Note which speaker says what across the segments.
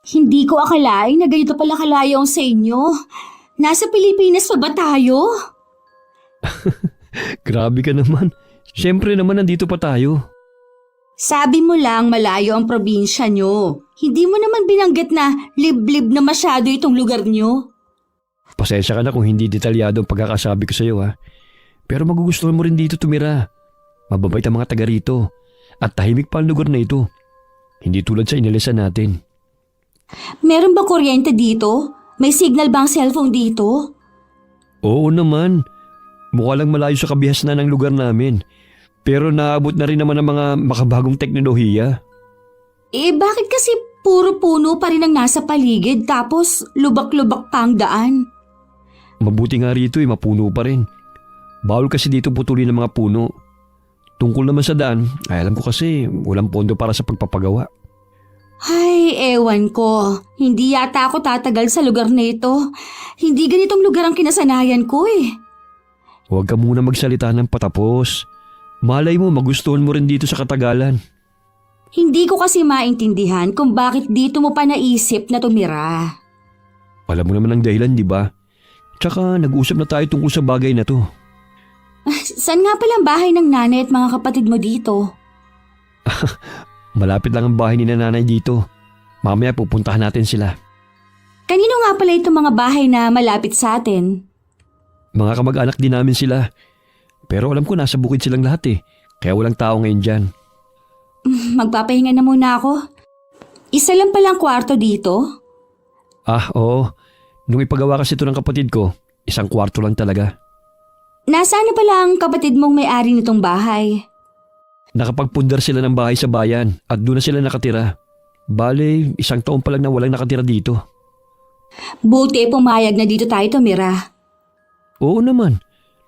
Speaker 1: Hindi ko akalain na ganito pala kalayo ang sa inyo. Nasa Pilipinas pa ba tayo?
Speaker 2: Grabe ka naman. Siyempre naman nandito pa tayo.
Speaker 1: Sabi mo lang malayo ang probinsya nyo. Hindi mo naman binanggit na liblib na masyado itong lugar nyo.
Speaker 2: Pasensya ka na kung hindi detalyado ang pagkakasabi ko sa iyo ha. Pero magugustuhan mo rin dito tumira. Mababait ang mga taga rito. At tahimik pa ang lugar na ito. Hindi tulad sa inilisan natin.
Speaker 1: Meron ba kuryente dito? May signal ba ang cellphone dito?
Speaker 2: Oo naman. Mukha lang malayo sa kabihasnan ng lugar namin. Pero naabot na rin naman ang mga makabagong teknolohiya.
Speaker 1: Bakit kasi puro puno pa rin ang nasa paligid tapos lubak-lubak pa ang daan?
Speaker 2: Mabuti nga rito mapuno pa rin. Bawal kasi dito putulin ng mga puno. Tungkol naman sa daan, ay alam ko kasi walang pondo para sa pagpapagawa.
Speaker 1: Ay, ewan ko. Hindi yata ako tatagal sa lugar na ito. Hindi ganitong lugar ang kinasanayan ko eh.
Speaker 2: Huwag ka muna magsalita ng patapos. Malay mo magustuhan mo rin dito sa katagalan.
Speaker 1: Hindi ko kasi maintindihan kung bakit dito mo pa naisip na tumira.
Speaker 2: Alam mo naman ang dahilan, di ba? Tsaka nag-usap na tayo tungkol sa bagay na to.
Speaker 1: Saan nga pala ang bahay ng nanay at mga kapatid mo dito?
Speaker 2: Malapit lang ang bahay ni nanay dito. Mamaya pupuntahan natin sila.
Speaker 1: Kanino nga pala itong mga bahay na malapit sa atin?
Speaker 2: Mga kamag-anak din namin sila. Pero alam ko nasa bukid silang lahat Kaya walang tao ngayon dyan.
Speaker 1: Magpapahinga na muna ako. Isa lang palang kwarto dito?
Speaker 2: Oo. Nung ipagawa kasi ito ng kapatid ko, isang kwarto lang talaga.
Speaker 1: Nasaan na pala ang kapatid mong may-ari nitong bahay?
Speaker 2: Nakapagpundar sila ng bahay sa bayan at doon na sila nakatira. Bale, isang taon pa lang na walang nakatira dito.
Speaker 1: Buti pumayag na dito tayo tumira.
Speaker 2: Oo naman.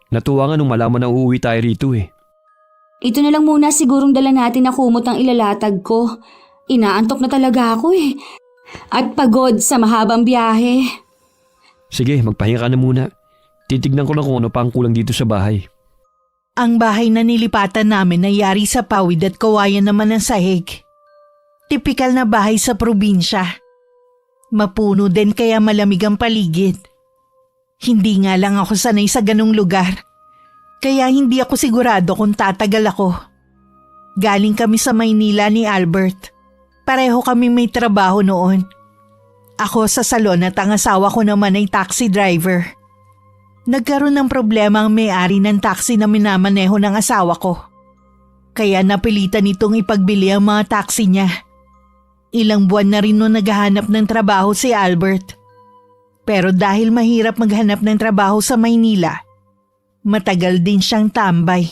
Speaker 2: Natuwa nga nung malaman na uuwi tayo rito
Speaker 1: Ito na lang muna sigurong dala natin na kumot ang ilalatag ko. Inaantok na talaga ako At pagod sa mahabang biyahe.
Speaker 2: Sige, magpahinga ka na muna. Titignan ko lang kung ano pa ang kulang dito sa bahay.
Speaker 3: Ang bahay na nilipatan namin ay yari sa pawid at kawayan naman ng sahig. Tipikal na bahay sa probinsya. Mapuno din kaya malamig ang paligid. Hindi nga lang ako sanay sa ganung lugar. Kaya hindi ako sigurado kung tatagal ako. Galing kami sa Maynila ni Albert. Pareho kami may trabaho noon. Ako sa salon at ang asawa ko naman ay taxi driver. Nagkaroon ng problema ang may-ari ng taxi na minamaneho ng asawa ko. Kaya napilitan itong ipagbili ang mga taxi niya. Ilang buwan na rin noon naghahanap ng trabaho si Albert. Pero dahil mahirap maghanap ng trabaho sa Maynila, matagal din siyang tambay.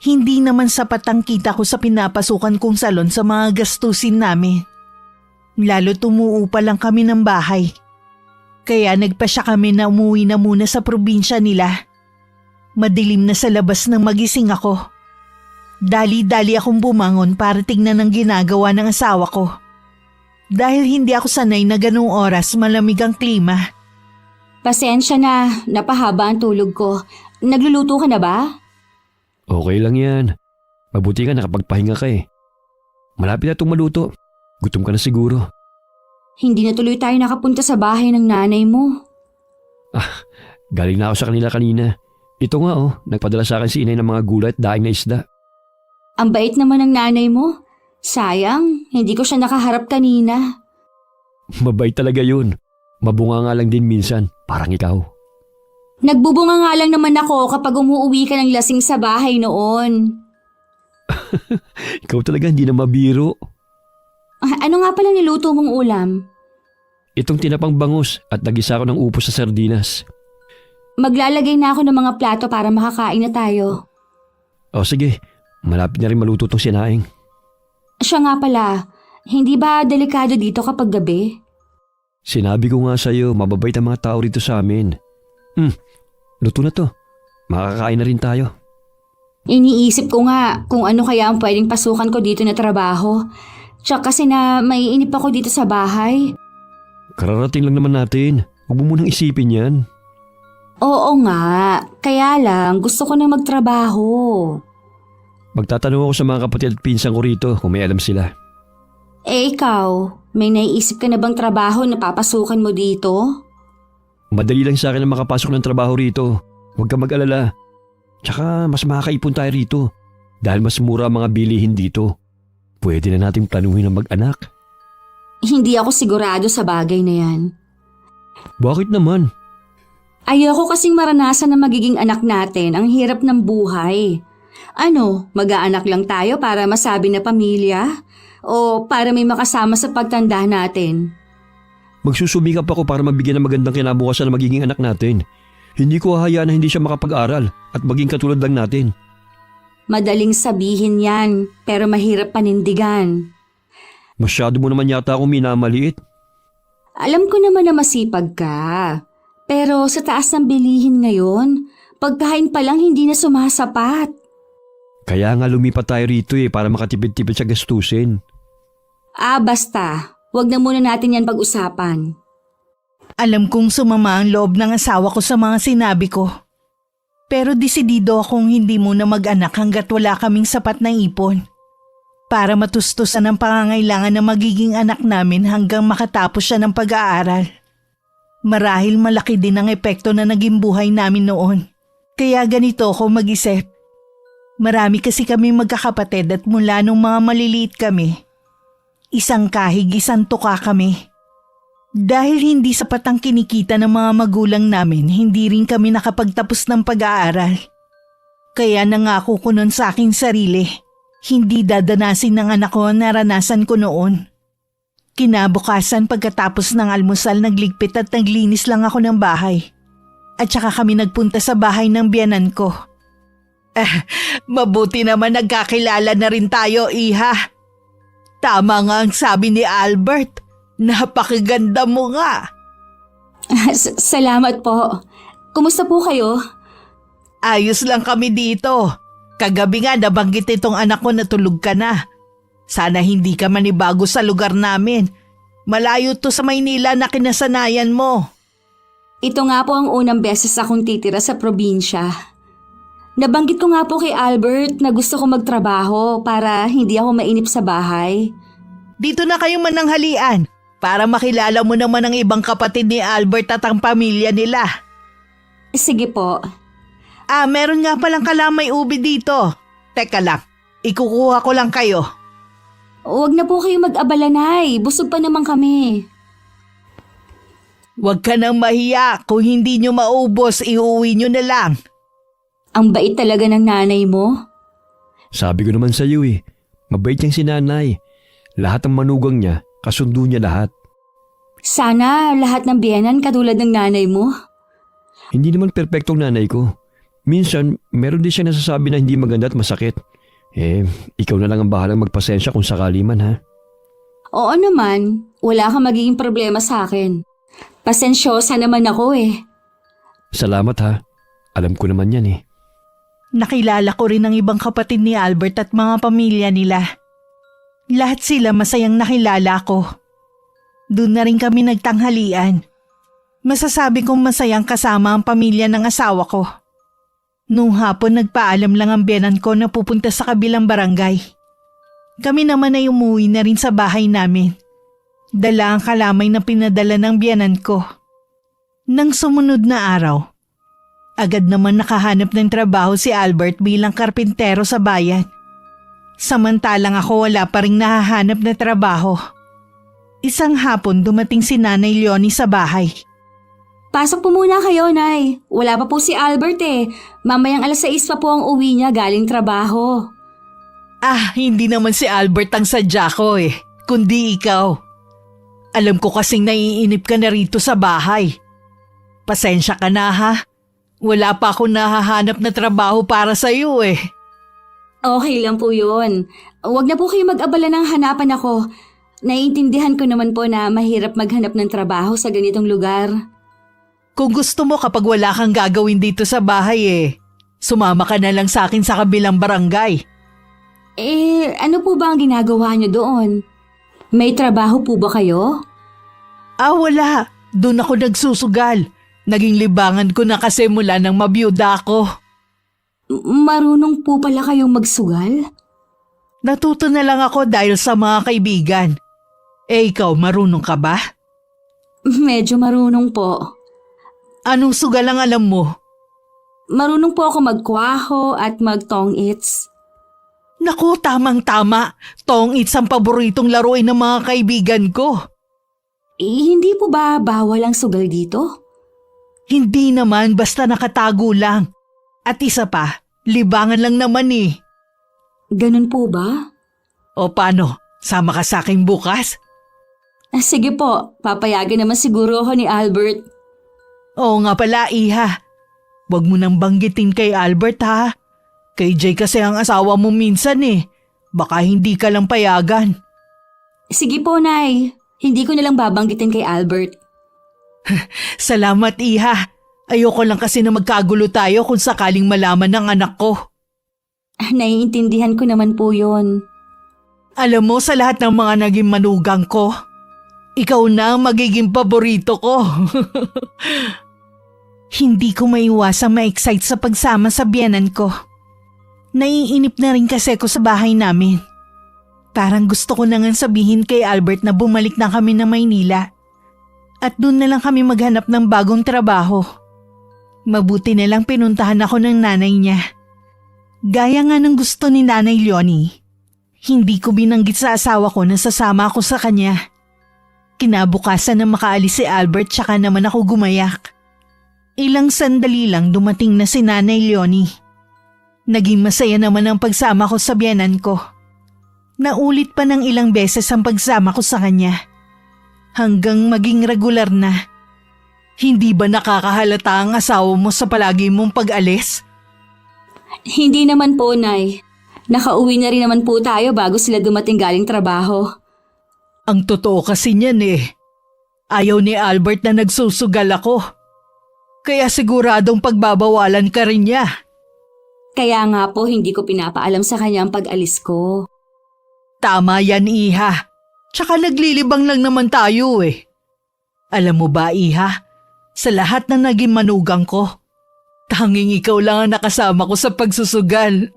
Speaker 3: Hindi naman sapat ang kita ko sa pinapasukan kong salon sa mga gastusin namin. Lalo tumuupa lang kami ng bahay. Kaya nagpasya kami na umuwi na muna sa probinsya nila. Madilim na sa labas nang magising ako. Dali-dali akong bumangon para tingnan ang ginagawa ng asawa ko. Dahil hindi ako sanay na ganung oras malamig ang klima.
Speaker 1: Pasensya na, napahaba ang tulog ko. Nagluluto ka na ba?
Speaker 2: Okay lang yan. Mabuti ka nakapagpahinga ka Malapit na itong maluto. Gutom ka na siguro.
Speaker 1: Hindi na tuloy tayo nakapunta sa bahay ng nanay mo.
Speaker 2: Galing na ako sa kanila kanina. Ito nga nagpadala sa akin si inay ng mga gulay at daing na isda.
Speaker 1: Ang bait naman ng nanay mo. Sayang, hindi ko siya nakaharap kanina.
Speaker 2: Mabait talaga yun. Mabunga nga lang din minsan, parang ikaw.
Speaker 1: Nagbubunga nga lang naman ako kapag umuwi ka ng lasing sa bahay noon.
Speaker 2: Ikaw talaga hindi na mabiro.
Speaker 1: Ano nga pala niluto mong ulam?
Speaker 2: Itong tinapang bangus at nagisa ko ng upo sa sardinas.
Speaker 1: Maglalagay na ako ng mga plato para makakain na tayo.
Speaker 2: Sige, malapit na rin maluto tong sinaing.
Speaker 1: Siya nga pala, hindi ba delikado dito kapag gabi?
Speaker 2: Sinabi ko nga sa'yo, mababait ang mga tao rito sa amin. Luto na to. Makakain na rin tayo.
Speaker 1: Iniisip ko nga kung ano kaya ang pwedeng pasukan ko dito na trabaho. Tsaka kasi na maiinip ako dito sa bahay.
Speaker 2: Kararating lang naman natin. Huwag mo munang isipin yan.
Speaker 1: Oo nga, kaya lang gusto ko na magtrabaho.
Speaker 2: Magtatanong ako sa mga kapatid at pinsan ko rito kung may alam sila.
Speaker 1: Ikaw, may naiisip ka na bang trabaho na papasukan mo dito?
Speaker 2: Madali lang sa akin na makapasok ng trabaho rito. Huwag ka mag-alala. Tsaka mas makakaipon tayo rito dahil mas mura ang mga bilihin dito. Pwede na nating planuhin ang mag-anak.
Speaker 1: Hindi ako sigurado sa bagay na yan.
Speaker 2: Bakit naman?
Speaker 1: Ayoko kasing maranasan na magiging anak natin ang hirap ng buhay. Ano, mag-aanak lang tayo para masabi na pamilya? O para may makasama sa pagtanda natin?
Speaker 2: Magsusumikap ako para mabigyan ng magandang kinabukasan ng magiging anak natin. Hindi ko hahayaan na hindi siya makapag-aral at maging katulad lang natin.
Speaker 1: Madaling sabihin yan, pero mahirap panindigan.
Speaker 2: Masyado mo naman yata akong minamaliit.
Speaker 1: Alam ko naman na masipag ka. Pero sa taas ng bilihin ngayon, pagkain pa lang hindi na sumasapat.
Speaker 2: Kaya nga lumipat tayo rito para makatipid-tipid sa gastusin.
Speaker 1: Basta. Huwag na muna natin yan pag-usapan.
Speaker 3: Alam kong sumama ang loob ng asawa ko sa mga sinabi ko. Pero desidido akong hindi muna mag-anak hanggat wala kaming sapat na ipon. Para matustusan ang pangangailangan ng magiging anak namin hanggang makatapos siya ng pag-aaral. Marahil malaki din ang epekto na naging buhay namin noon. Kaya ganito ako mag-isip. Marami kasi kami magkakapatid at mula nung mga maliliit kami, isang kahig, isang tuka kami. Dahil hindi sapat ang kinikita ng mga magulang namin, hindi rin kami nakapagtapos ng pag-aaral. Kaya nangako ko nun sa aking sarili, hindi dadanasin ng anak ko ang naranasan ko noon. Kinabukasan pagkatapos ng almusal, nagligpit at naglinis lang ako ng bahay. At saka kami nagpunta sa bahay ng biyanan ko. Mabuti naman nagkakilala na rin tayo, iha. Tama nga ang sabi ni Albert. Napakaganda mo nga.
Speaker 1: Salamat po. Kumusta po kayo?
Speaker 3: Ayos lang kami dito. Kagabi nga nabanggit itong anak ko na tulog ka na. Sana hindi ka manibago sa lugar namin. Malayo to sa Maynila na kinasanayan mo.
Speaker 1: Ito nga po ang unang beses akong titira sa probinsya. Nabanggit ko nga po kay Albert na gusto ko magtrabaho para hindi ako mainip sa bahay.
Speaker 3: Dito na kayo mananghalian para makilala mo naman ang ibang kapatid ni Albert at ang pamilya nila.
Speaker 1: Sige po.
Speaker 3: Meron nga palang kalamay ubi dito. Teka lang, ikukuha ko lang kayo.
Speaker 1: Huwag na po kayo mag-abala, Nay. Busog pa naman kami.
Speaker 3: Huwag ka nang mahiya. Kung hindi nyo maubos, iuwi nyo na lang.
Speaker 1: Ang bait talaga ng nanay mo.
Speaker 2: Sabi ko naman sa iyo mabait niyang si nanay. Lahat ng manugang niya, kasundo niya lahat.
Speaker 1: Sana lahat ng biyenan katulad ng nanay mo.
Speaker 2: Hindi naman perpektong nanay ko. Minsan, meron din siya nasasabi na hindi maganda at masakit. Ikaw na lang ang bahalang magpasensya kung sakali man ha.
Speaker 1: Oo naman, wala kang magiging problema sa akin. Pasensyosa naman ako
Speaker 2: Salamat ha. Alam ko naman yan
Speaker 3: Nakilala ko rin ang ibang kapatid ni Albert at mga pamilya nila. Lahat sila masayang nakilala ko. Doon na rin kami nagtanghalian. Masasabi kong masayang kasama ang pamilya ng asawa ko. Nung hapon nagpaalam lang ang biyanan ko na pupunta sa kabilang barangay. Kami naman ay umuwi na rin sa bahay namin. Dala ang kalamay na pinadala ng biyanan ko. Nang sumunod na araw, agad naman nakahanap ng trabaho si Albert bilang karpintero sa bayan. Samantalang ako wala pa rin nahahanap na trabaho. Isang hapon dumating si Nanay Leonie sa bahay.
Speaker 1: Pasok po muna kayo, Nay. Wala pa po si Albert Mamayang 6:00 pa po ang uwi niya galing trabaho.
Speaker 3: Hindi naman si Albert ang sadya ko kundi ikaw. Alam ko kasing naiinip ka na rito sa bahay. Pasensya ka na ha. Wala pa akong nahahanap na trabaho para sa iyo
Speaker 1: Okay lang po yun. Huwag na po kayo mag-abala ng hanapan ako. Naiintindihan ko naman po na mahirap maghanap ng trabaho sa ganitong lugar.
Speaker 3: Kung gusto mo kapag wala kang gagawin dito sa bahay sumama ka na lang sa akin sa kabilang barangay.
Speaker 1: Ano po ba ang ginagawa niyo doon? May trabaho po ba kayo?
Speaker 3: Wala. Doon ako nagsusugal. Naging libangan ko na kasi mula nang mabiyuda ako.
Speaker 1: Marunong po pala kayong magsugal?
Speaker 3: Natuto na lang ako dahil sa mga kaibigan. Ikaw, marunong ka ba?
Speaker 1: Medyo marunong po.
Speaker 3: Anong sugal ang alam mo?
Speaker 1: Marunong po ako magkwaho at mag-tong-its.
Speaker 3: Naku, tamang-tama. Tong-its ang paboritong laruin ng mga kaibigan ko.
Speaker 1: Hindi po ba bawal ang sugal dito?
Speaker 3: Hindi naman, basta nakatago lang. At isa pa, libangan lang naman eh.
Speaker 1: Ganun po ba?
Speaker 3: O paano, sama ka sa akin bukas?
Speaker 1: Sige po, papayagan naman siguro ako ni Albert.
Speaker 3: Oo nga pala, Iha. Huwag mo nang banggitin kay Albert ha. Kay Jay kasi ang asawa mo minsan eh. Baka hindi ka lang payagan.
Speaker 1: Sige po, Nay. Hindi ko nalang babanggitin kay Albert.
Speaker 3: Salamat, Iha. Ayoko lang kasi na magkagulo tayo kung sakaling malaman ng anak ko.
Speaker 1: Naiintindihan ko naman po yun.
Speaker 3: Alam mo, sa lahat ng mga naging manugang ko, ikaw na ang magiging paborito ko. Hindi ko maiwasang ma-excite sa pagsama sa biyenan ko. Naiinip na rin kasi ako sa bahay namin. Parang gusto ko na nga sabihin kay Albert na bumalik na kami na Maynila. At doon na lang kami maghanap ng bagong trabaho. Mabuti na lang pinuntahan ako ng nanay niya. Gaya nga ng gusto ni Nanay Leonie. Hindi ko binanggit sa asawa ko na sasama ako sa kanya. Kinabukasan na makaalis si Albert tsaka naman ako gumayak. Ilang sandali lang dumating na si Nanay Leonie. Naging masaya naman ang pagsama ko sa biyenan ko. Naulit pa ng ilang beses ang pagsama ko sa kanya. Hanggang maging regular na. Hindi ba nakakahalata ang asawa mo sa palagi mong pag-alis?
Speaker 1: Hindi naman po, Nay. Nakauwi na rin naman po tayo bago sila dumating galing trabaho.
Speaker 3: Ang totoo kasi niyan eh. Ayaw ni Albert na nagsusugal ako. Kaya siguradong pagbabawalan ka rin niya.
Speaker 1: Kaya nga po hindi ko pinapaalam sa kanya ang pag-alis ko.
Speaker 3: Tama yan, Iha. Tsaka naglilibang lang naman tayo eh. Alam mo ba, Iha? Sa lahat na naging manugang ko, tanging ikaw lang ang nakasama ko sa pagsusugal.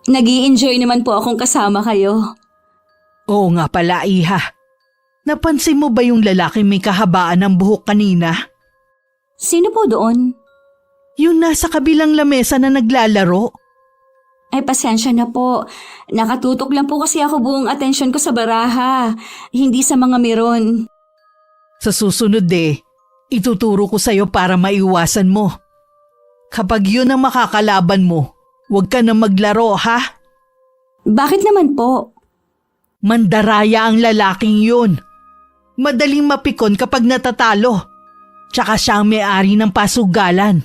Speaker 1: Nag-i-enjoy naman po akong kasama kayo.
Speaker 3: Oo nga pala, Iha. Napansin mo ba yung lalaki may kahabaan ng buhok kanina?
Speaker 1: Sino po doon?
Speaker 3: Yung nasa kabilang lamesa na naglalaro?
Speaker 1: Ay, pasensya na po. Nakatutok lang po kasi ako buong atensyon ko sa baraha, hindi sa mga meron.
Speaker 3: Sa susunod ituturo ko sa'yo para maiwasan mo. Kapag yun ang makakalaban mo, huwag ka na maglaro ha?
Speaker 1: Bakit naman po?
Speaker 3: Mandaraya ang lalaking yun. Madaling mapikon kapag natatalo. Tsaka siya ang may-ari ng pasugalan.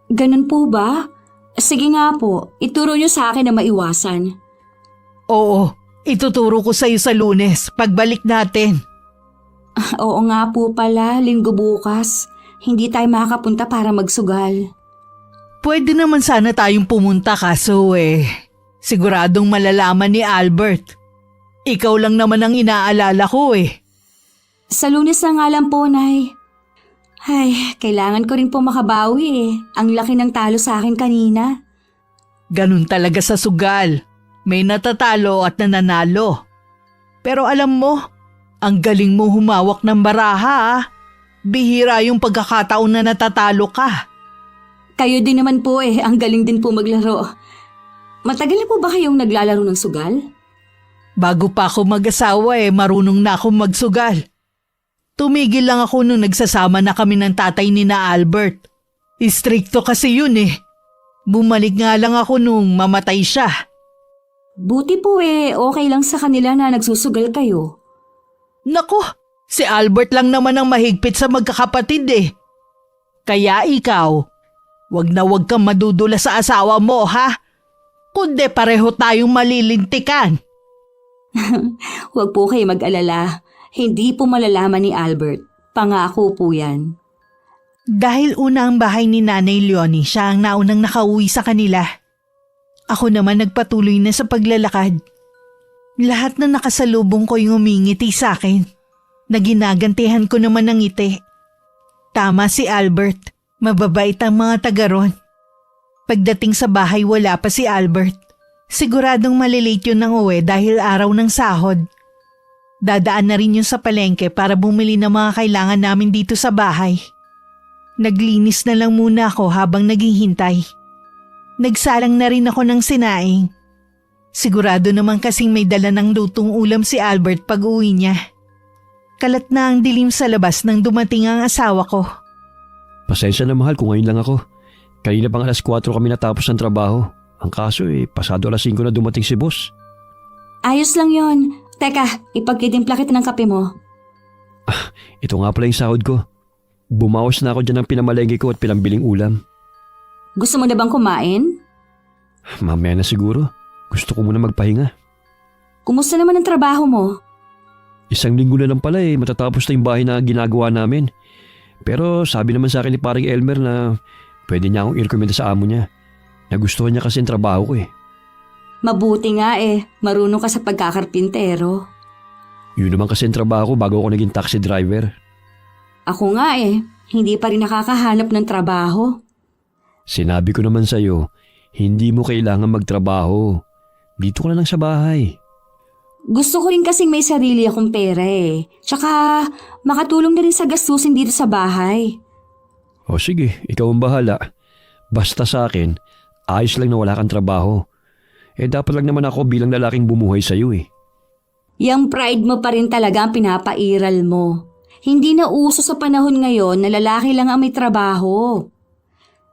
Speaker 1: Ganun po ba? Sige nga po, ituro niyo sa akin na maiwasan.
Speaker 3: Oo, ituturo ko sa'yo sa Lunes, pagbalik natin.
Speaker 1: Oo nga po pala, linggo bukas. Hindi tayo makakapunta para magsugal.
Speaker 3: Pwede naman sana tayong pumunta kaso siguradong malalaman ni Albert. Ikaw lang naman ang inaalala ko eh.
Speaker 1: Sa Lunes na nga lang po, Nay. Ay, kailangan ko rin po makabawi eh. Ang laki ng talo sa akin kanina.
Speaker 3: Ganun talaga sa sugal. May natatalo at nananalo. Pero alam mo, ang galing mo humawak ng baraha. Bihira yung pagkakataon na natatalo ka.
Speaker 1: Kayo din naman po ang galing din po maglaro. Matagal na po ba kayong naglalaro ng sugal?
Speaker 3: Bago pa ako mag-asawa marunong na akong magsugal. Tumigil lang ako nung nagsasama na kami ng tatay ni na Albert. Istrikto kasi yun eh. Bumalik nga lang ako nung mamatay siya.
Speaker 1: Buti po okay lang sa kanila na nagsusugal kayo.
Speaker 3: Nako, si Albert lang naman ang mahigpit sa magkakapatid eh. Kaya ikaw, wag na wag kang madudula sa asawa mo ha. Kundi pareho tayong malilintikan.
Speaker 1: Huwag po kayo mag-alala. Hindi po malalaman ni Albert. Pangako po yan.
Speaker 3: Dahil una ang bahay ni Nanay Leonie, siya ang naunang nakauwi sa kanila. Ako naman nagpatuloy na sa paglalakad. Lahat na nakasalubong ko yung umingiti sa akin. Naginagantihan ko naman ng ngiti. Tama si Albert. Mababait ang mga taga ron. Pagdating sa bahay wala pa si Albert. Siguradong malilate yun ng uwi dahil araw ng sahod. Dadaan na rin yun sa palengke para bumili ng mga kailangan namin dito sa bahay. Naglinis na lang muna ako habang naghihintay. Nagsalang na rin ako ng sinaing. Sigurado naman kasing may dala ng lutong ulam si Albert pag uwi niya. Kalat na ang dilim sa labas nang dumating ang asawa ko.
Speaker 2: Pasensya na mahal kung ngayon lang ako. Kanina pang alas 4 kami natapos ng trabaho. Ang kaso pasado alas 5 na dumating si boss.
Speaker 1: Ayos lang yon. Teka, ipagtitimpla kita ng kape mo.
Speaker 2: Ito nga pala yung sahod ko. Bumawas na ako dyan ng pinamalengke ko at pinambiling ulam.
Speaker 1: Gusto mo na bang kumain?
Speaker 2: Mamaya na siguro. Gusto ko muna magpahinga.
Speaker 1: Kumusta naman ang trabaho mo?
Speaker 2: 1 linggo na lang pala matatapos na yung bahay na ginagawa namin. Pero sabi naman sa akin ni paring Elmer na pwede niya akong i-recommenda sa amo niya. Nagustuhan niya kasi yung trabaho ko
Speaker 1: Mabuti nga marunong ka sa pagkakarpintero.
Speaker 2: Yun naman kasi yung trabaho ko bago ako naging taxi driver.
Speaker 1: Ako nga hindi pa rin nakakahanap ng trabaho.
Speaker 2: Sinabi ko naman sa'yo, hindi mo kailangan magtrabaho. Dito ka na lang sa bahay.
Speaker 1: Gusto ko rin kasing may sarili akong pera Tsaka makatulong na rin sa gastusin dito sa bahay.
Speaker 2: O sige, ikaw ang bahala. Basta sa akin, ayos lang na wala kang trabaho. Dapat lang naman ako bilang lalaking bumuhay sa'yo
Speaker 1: Yang pride mo pa rin talaga ang pinapairal mo. Hindi na uso sa panahon ngayon na lalaki lang ang may trabaho.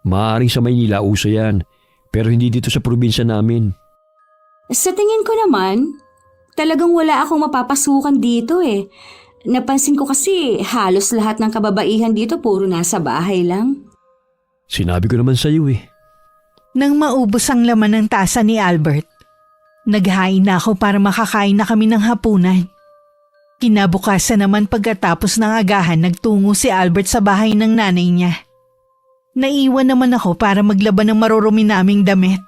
Speaker 2: Maaaring sa Maynila uso yan, pero hindi dito sa probinsya namin.
Speaker 1: Sa tingin ko naman, talagang wala akong mapapasukan dito Napansin ko kasi halos lahat ng kababaihan dito puro nasa bahay lang.
Speaker 2: Sinabi ko naman sa'yo
Speaker 3: Nang maubos ang laman ng tasa ni Albert, naghain na ako para makakain na kami ng hapunan. Kinabukasan naman pagkatapos ng agahan nagtungo si Albert sa bahay ng nanay niya. Naiwan naman ako para maglaban ng marurumi naming damit.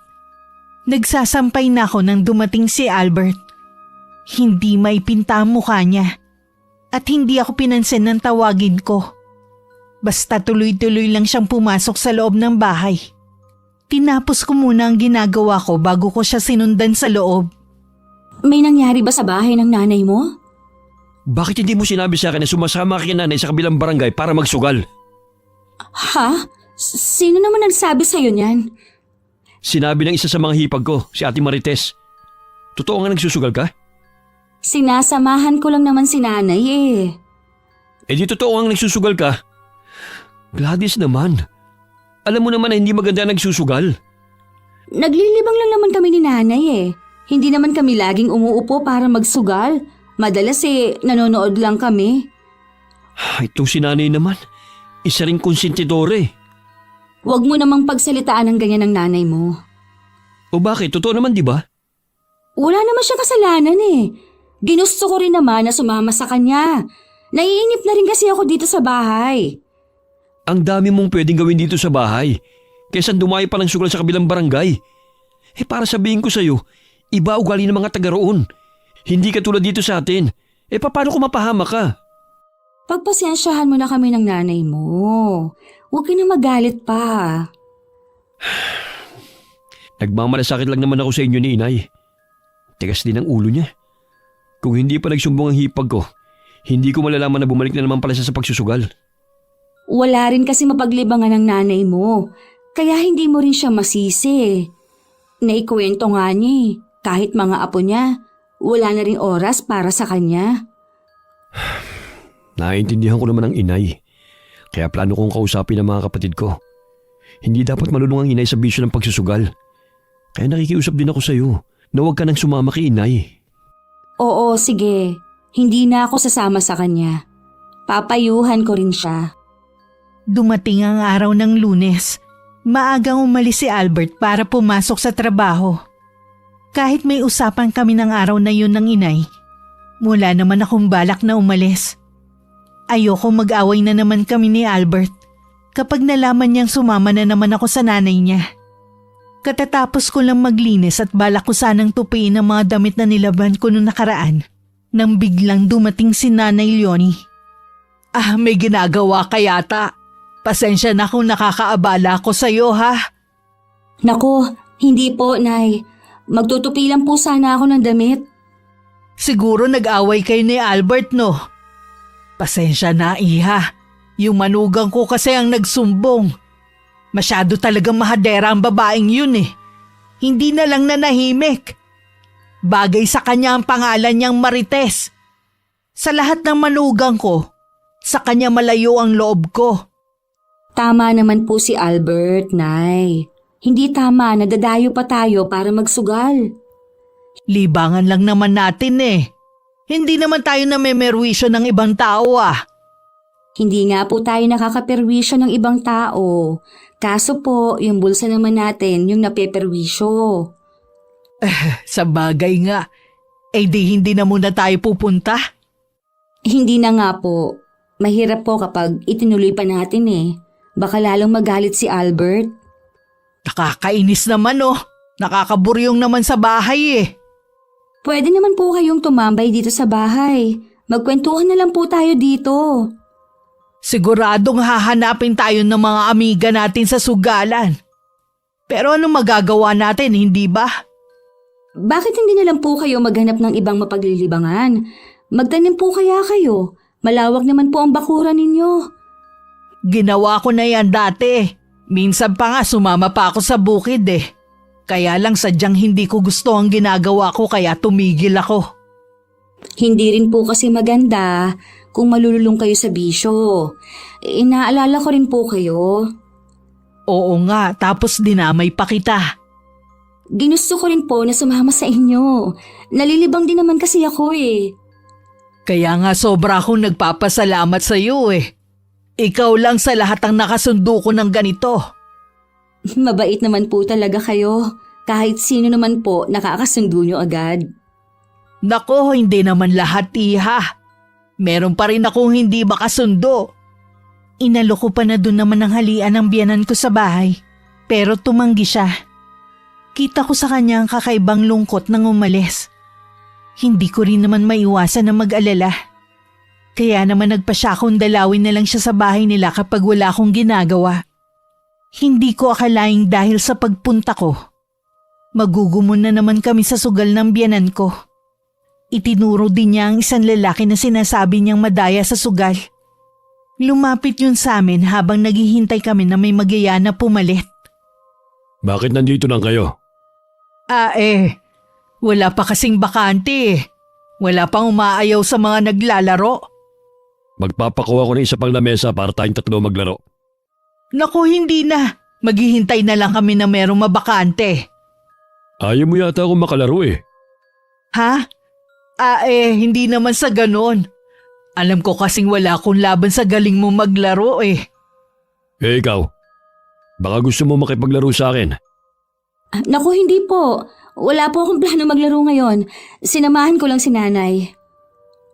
Speaker 3: Nagsasampay na ako nang dumating si Albert. Hindi maipinta ang mukha niya at hindi ako pinansin ng tawagin ko. Basta tuloy-tuloy lang siyang pumasok sa loob ng bahay. Tinapos ko muna ang ginagawa ko bago ko siya sinundan sa loob.
Speaker 1: May nangyari ba sa bahay ng nanay mo?
Speaker 2: Bakit hindi mo sinabi sa akin na sumasama ka kay nanay sa kabilang barangay para magsugal?
Speaker 1: Ha? Sino naman nagsabi sa'yo niyan?
Speaker 2: Sinabi ng isa sa mga hipag ko, si Ate Marites. Totoo nga nagsusugal ka?
Speaker 1: Sinasamahan ko lang naman si nanay
Speaker 2: Di totoo ang nagsusugal ka? Gladys naman. Alam mo naman na hindi maganda nagsusugal.
Speaker 1: Naglilibang lang naman kami ni nanay Hindi naman kami laging umuupo para magsugal. Madalas nanonood lang kami.
Speaker 2: Itong si nanay naman, isa ring konsentidore.
Speaker 1: Huwag mo namang pagsalitaan ng ganyan ng nanay mo.
Speaker 2: O bakit? Totoo naman di ba?
Speaker 1: Wala naman siya kasalanan Ginusto ko rin naman na sumama sa kanya. Naiinip na rin kasi ako dito sa bahay.
Speaker 2: Ang dami mong pwedeng gawin dito sa bahay. Kaysa dumayo pa ng sugal sa kabilang barangay. Para sabihin ko sa'yo, iba ugali ng mga taga roon. Hindi ka tulad dito sa atin. Paano kung mapahama ka?
Speaker 1: Pagpasensyahan mo na kami ng nanay mo. Huwag ka na magalit pa.
Speaker 2: Nagmamalasakit lang naman ako sa inyo ni inay. Tigas din ang ulo niya. Kung hindi pa nagsumbong ang hipag ko, hindi ko malalaman na bumalik na naman pala siya sa pagsusugal.
Speaker 1: Wala rin kasi mapaglibangan ng nanay mo. Kaya hindi mo rin siya masisi. Naikwento nga niya kahit mga apo niya, wala na rin oras para sa kanya.
Speaker 2: Naiintindihan ko naman ang inay. Kaya plano kong kausapin ang mga kapatid ko. Hindi dapat malulung ang inay sa bisyo ng pagsusugal. Kaya nakikiusap din ako sa iyo na huwag ka nang sumama kay inay.
Speaker 1: Oo, sige. Hindi na ako sasama sa kanya. Papayuhan ko rin siya.
Speaker 3: Dumating ang araw ng Lunes. Maagang umalis si Albert para pumasok sa trabaho. Kahit may usapan kami ng araw na yun ng inay, wala naman akong balak na umalis. Ayoko mag-away na naman kami ni Albert kapag nalaman niyang sumama na naman ako sa nanay niya. Katatapos ko lang maglinis at balak ko sanang tupiin ang mga damit na nilaban ko noong nakaraan nang biglang dumating si Nanay Leonie. May ginagawa ka yata. Pasensya na kung nakakaabala ko sa iyo ha.
Speaker 1: Naku, hindi po, Nay. Magtutupi lang po sana ako ng damit.
Speaker 3: Siguro nag-away kayo ni Albert, no? Pasensya na, Iha. Yung manugang ko kasi ang nagsumbong. Masyado talagang mahadera ang babaeng yun eh. Hindi na lang nanahimik. Bagay sa kanya ang pangalan niyang Marites. Sa lahat ng manugang ko, sa kanya malayo ang loob ko.
Speaker 1: Tama naman po si Albert, Nay. Hindi tama na dadayo pa tayo para magsugal.
Speaker 3: Libangan lang naman natin eh. Hindi naman tayo namemerwisyo ng ibang tao ah.
Speaker 1: Hindi nga po tayo nakakaperwisyo ng ibang tao. Kaso po, yung bulsa naman natin yung napeperwisyo.
Speaker 3: Sa bagay nga, di hindi na muna tayo pupunta.
Speaker 1: Hindi na nga po. Mahirap po kapag itinuloy pa natin eh. Baka lalong magalit si Albert.
Speaker 3: Nakakainis naman oh. Nakakaburyong naman sa bahay eh.
Speaker 1: Pwede naman po kayong tumambay dito sa bahay. Magkwentuhan na lang po tayo dito.
Speaker 3: Siguradong hahanapin tayo ng mga amiga natin sa sugalan. Pero ano magagawa natin, hindi ba?
Speaker 1: Bakit hindi na lang po kayo maghanap ng ibang mapaglilibangan? Magtanim po kaya kayo. Malawak naman po ang bakuran ninyo.
Speaker 3: Ginawa ko na yan dati. Minsan pa nga sumama pa ako sa bukid eh. Kaya lang sadyang hindi ko gusto ang ginagawa ko kaya tumigil ako.
Speaker 1: Hindi rin po kasi maganda kung malululong kayo sa bisyo. Inaalala ko rin po kayo.
Speaker 3: Oo nga, tapos dinamay pa kita.
Speaker 1: Ginusto ko rin po na sumama sa inyo. Nalilibang din naman kasi ako eh.
Speaker 3: Kaya nga sobra akong nagpapasalamat sa iyo eh. Ikaw lang sa lahat ang nakasundo ko ng ganito.
Speaker 1: Mabait naman po talaga kayo. Kahit sino naman po nakakasundo nyo agad.
Speaker 3: Nako, hindi naman lahat, Iha. Meron pa rin akong hindi makasundo. Inalo ko pa na doon naman ang halian ng biyanan ko sa bahay. Pero tumanggi siya. Kita ko sa kanya ang kakaibang lungkot nang umalis. Hindi ko rin naman maiwasan na mag-alala. Kaya naman nagpa siya akong dalawin na lang siya sa bahay nila kapag wala akong ginagawa. Hindi ko akalaing dahil sa pagpunta ko, magugumon na naman kami sa sugal ng biyanan ko. Itinuro din niya ang isang lalaki na sinasabi niyang madaya sa sugal. Lumapit yun sa amin habang naghihintay kami na may magyaya na pumalit.
Speaker 2: Bakit nandito lang kayo?
Speaker 3: Wala pa kasing bakante eh. Wala pang umaayaw sa mga naglalaro.
Speaker 2: Magpapakuha ko ng isa pang lamesa para tayong tatlo maglaro.
Speaker 3: Naku, hindi na. Maghihintay na lang kami na merong mabakante.
Speaker 2: Ayaw mo yata akong makalaro eh.
Speaker 3: Ha? Hindi naman sa ganon. Alam ko kasing wala akong laban sa galing mo maglaro eh.
Speaker 2: Eh ikaw, baka gusto mo makipaglaro sa akin.
Speaker 1: Naku, hindi po. Wala po akong plano maglaro ngayon. Sinamahan ko lang si nanay.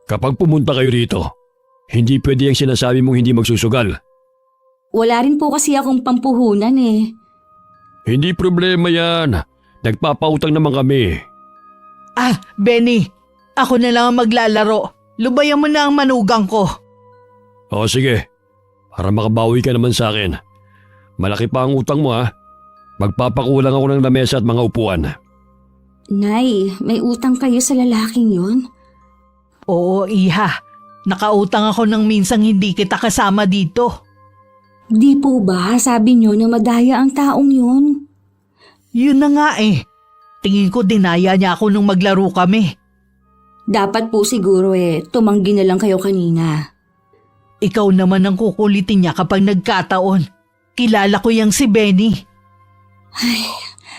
Speaker 2: Kapag pumunta kayo rito, hindi pwede ang sinasabi mong hindi magsusugal.
Speaker 1: Wala rin po kasi akong pampuhunan eh.
Speaker 2: Hindi problema yan. Nagpapautang naman kami.
Speaker 3: Benny, ako na lang ang maglalaro. Lubayan mo na ang manugang ko.
Speaker 2: O sige, para makabawi ka naman sa akin. Malaki pa ang utang mo ha. Magpapakulang ako ng lamesa at mga upuan.
Speaker 1: Nay, may utang kayo sa lalaking yun?
Speaker 3: Oo, Iha. Nakautang ako ng minsang hindi kita kasama dito.
Speaker 1: Di po ba sabi niyo na madaya ang taong yun?
Speaker 3: Yun na nga eh. Tingin ko dinaya niya ako nung maglaro kami.
Speaker 1: Dapat po siguro tumanggi na lang kayo kanina.
Speaker 3: Ikaw naman ang kukulitin niya kapag nagkataon. Kilala ko yang si Benny.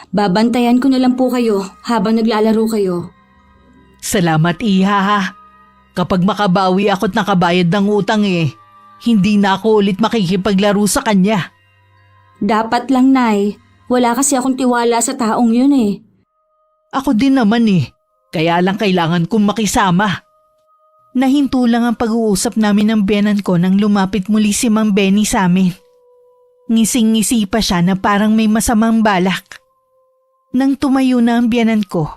Speaker 1: Babantayan ko na lang po kayo habang naglalaro kayo.
Speaker 3: Salamat, Iha ha. Kapag makabawi ako't nakabayad ng utang hindi na ako ulit makikipaglaro sa kanya.
Speaker 1: Dapat lang, Nay. Wala kasi akong tiwala sa taong yun eh.
Speaker 3: Ako din naman Kaya lang kailangan kong makisama. Nahinto lang ang pag-uusap namin ng biyanan ko nang lumapit muli si Mang Benny sa amin. Ngising-ngisi pa siya na parang may masamang balak. Nang tumayo na ang biyanan ko,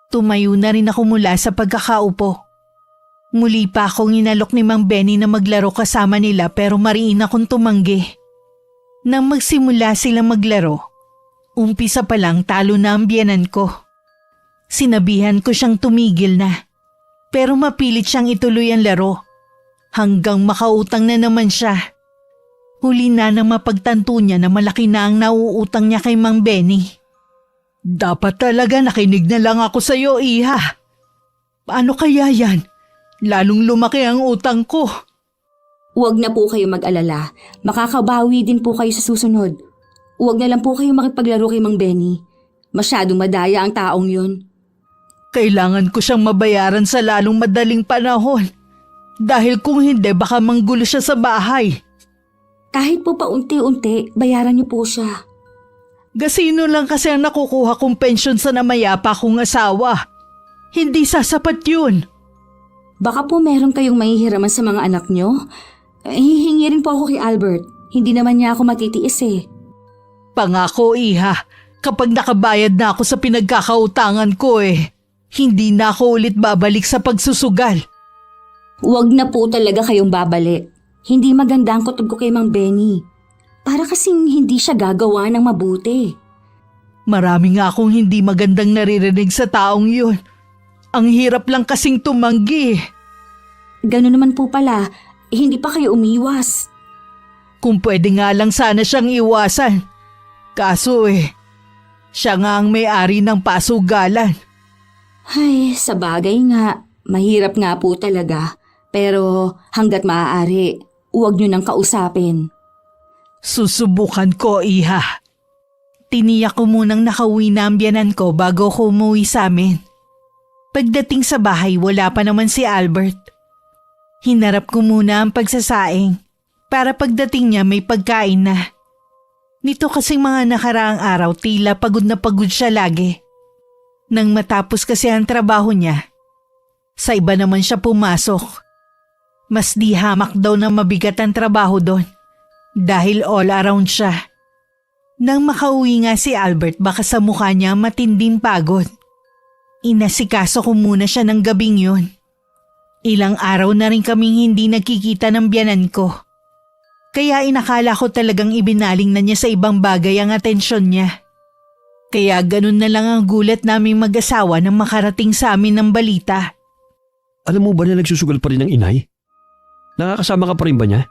Speaker 3: tumayo na rin ako mula sa pagkakaupo. Muli pa akong inalok ni Mang Benny na maglaro kasama nila pero mariin akong tumanggi. Nang magsimula silang maglaro, umpisa pa lang talo na ang biyanan ko. Sinabihan ko siyang tumigil na. Pero mapilit siyang ituloy ang laro. Hanggang makautang na naman siya. Huli na nang mapagtanto niya na malaki na ang nauutang niya kay Mang Benny. Dapat talaga nakinig na lang ako sa iyo, Iha. Paano kaya yan? Lalong lumaki ang utang ko.
Speaker 1: Huwag na po kayo mag-alala. Makakabawi din po kayo sa susunod. Huwag na lang po kayo makipaglaro kay Mang Benny. Masyadong madaya ang taong yun.
Speaker 3: Kailangan ko siyang mabayaran sa lalong madaling panahon. Dahil kung hindi, baka manggulo siya sa bahay.
Speaker 1: Kahit po paunti-unti, bayaran niyo po siya.
Speaker 3: Gasino lang kasi ang nakukuha kong pensyon sa namayapa kong asawa. Hindi sasapat yun.
Speaker 1: Baka po meron kayong mahihiraman sa mga anak niyo. Hihingi rin po ako kay Albert. Hindi naman niya ako matitiis eh.
Speaker 3: Pangako, Iha, kapag nakabayad na ako sa pinagkakautangan ko hindi na ako ulit babalik sa pagsusugal.
Speaker 1: Huwag na po talaga kayong babalik. Hindi maganda ang kutob ko kay Mang Benny. Para kasing hindi siya gagawa ng mabuti.
Speaker 3: Marami nga akong hindi magandang naririnig sa taong yun. Ang hirap lang kasing tumanggi.
Speaker 1: Gano'n naman po pala, hindi pa kayo umiwas.
Speaker 3: Kung pwede nga lang sana siyang iwasan. Kaso siya nga ang may-ari ng pasugalan.
Speaker 1: Ay, sa bagay nga, mahirap nga po talaga. Pero hanggat maaari, huwag niyo nang kausapin.
Speaker 3: Susubukan ko, Iha. Tiniyak ko munang nakauwi na ang biyanan ko bago ko umuwi sa amin. Pagdating sa bahay, wala pa naman si Albert. Hinarap ko muna ang pagsasaing para pagdating niya may pagkain na. Nito kasing mga nakaraang araw tila pagod na pagod siya lagi. Nang matapos kasi ang trabaho niya, sa iba naman siya pumasok. Mas di hamak daw na mabigat ang trabaho doon dahil all around siya. Nang makauwi nga si Albert baka sa mukha niya matinding pagod. Inasikaso ko muna siya ng gabing yun. Ilang araw na rin kaming hindi nagkikita ng biyanan ko. Kaya inakala ko talagang ibinaling na niya sa ibang bagay ang atensyon niya. Kaya ganun na lang ang gulat naming mag-asawa nang makarating sa amin ng balita.
Speaker 2: Alam mo ba na nagsusugal pa rin ang inay? Nakakasama ka pa rin ba niya?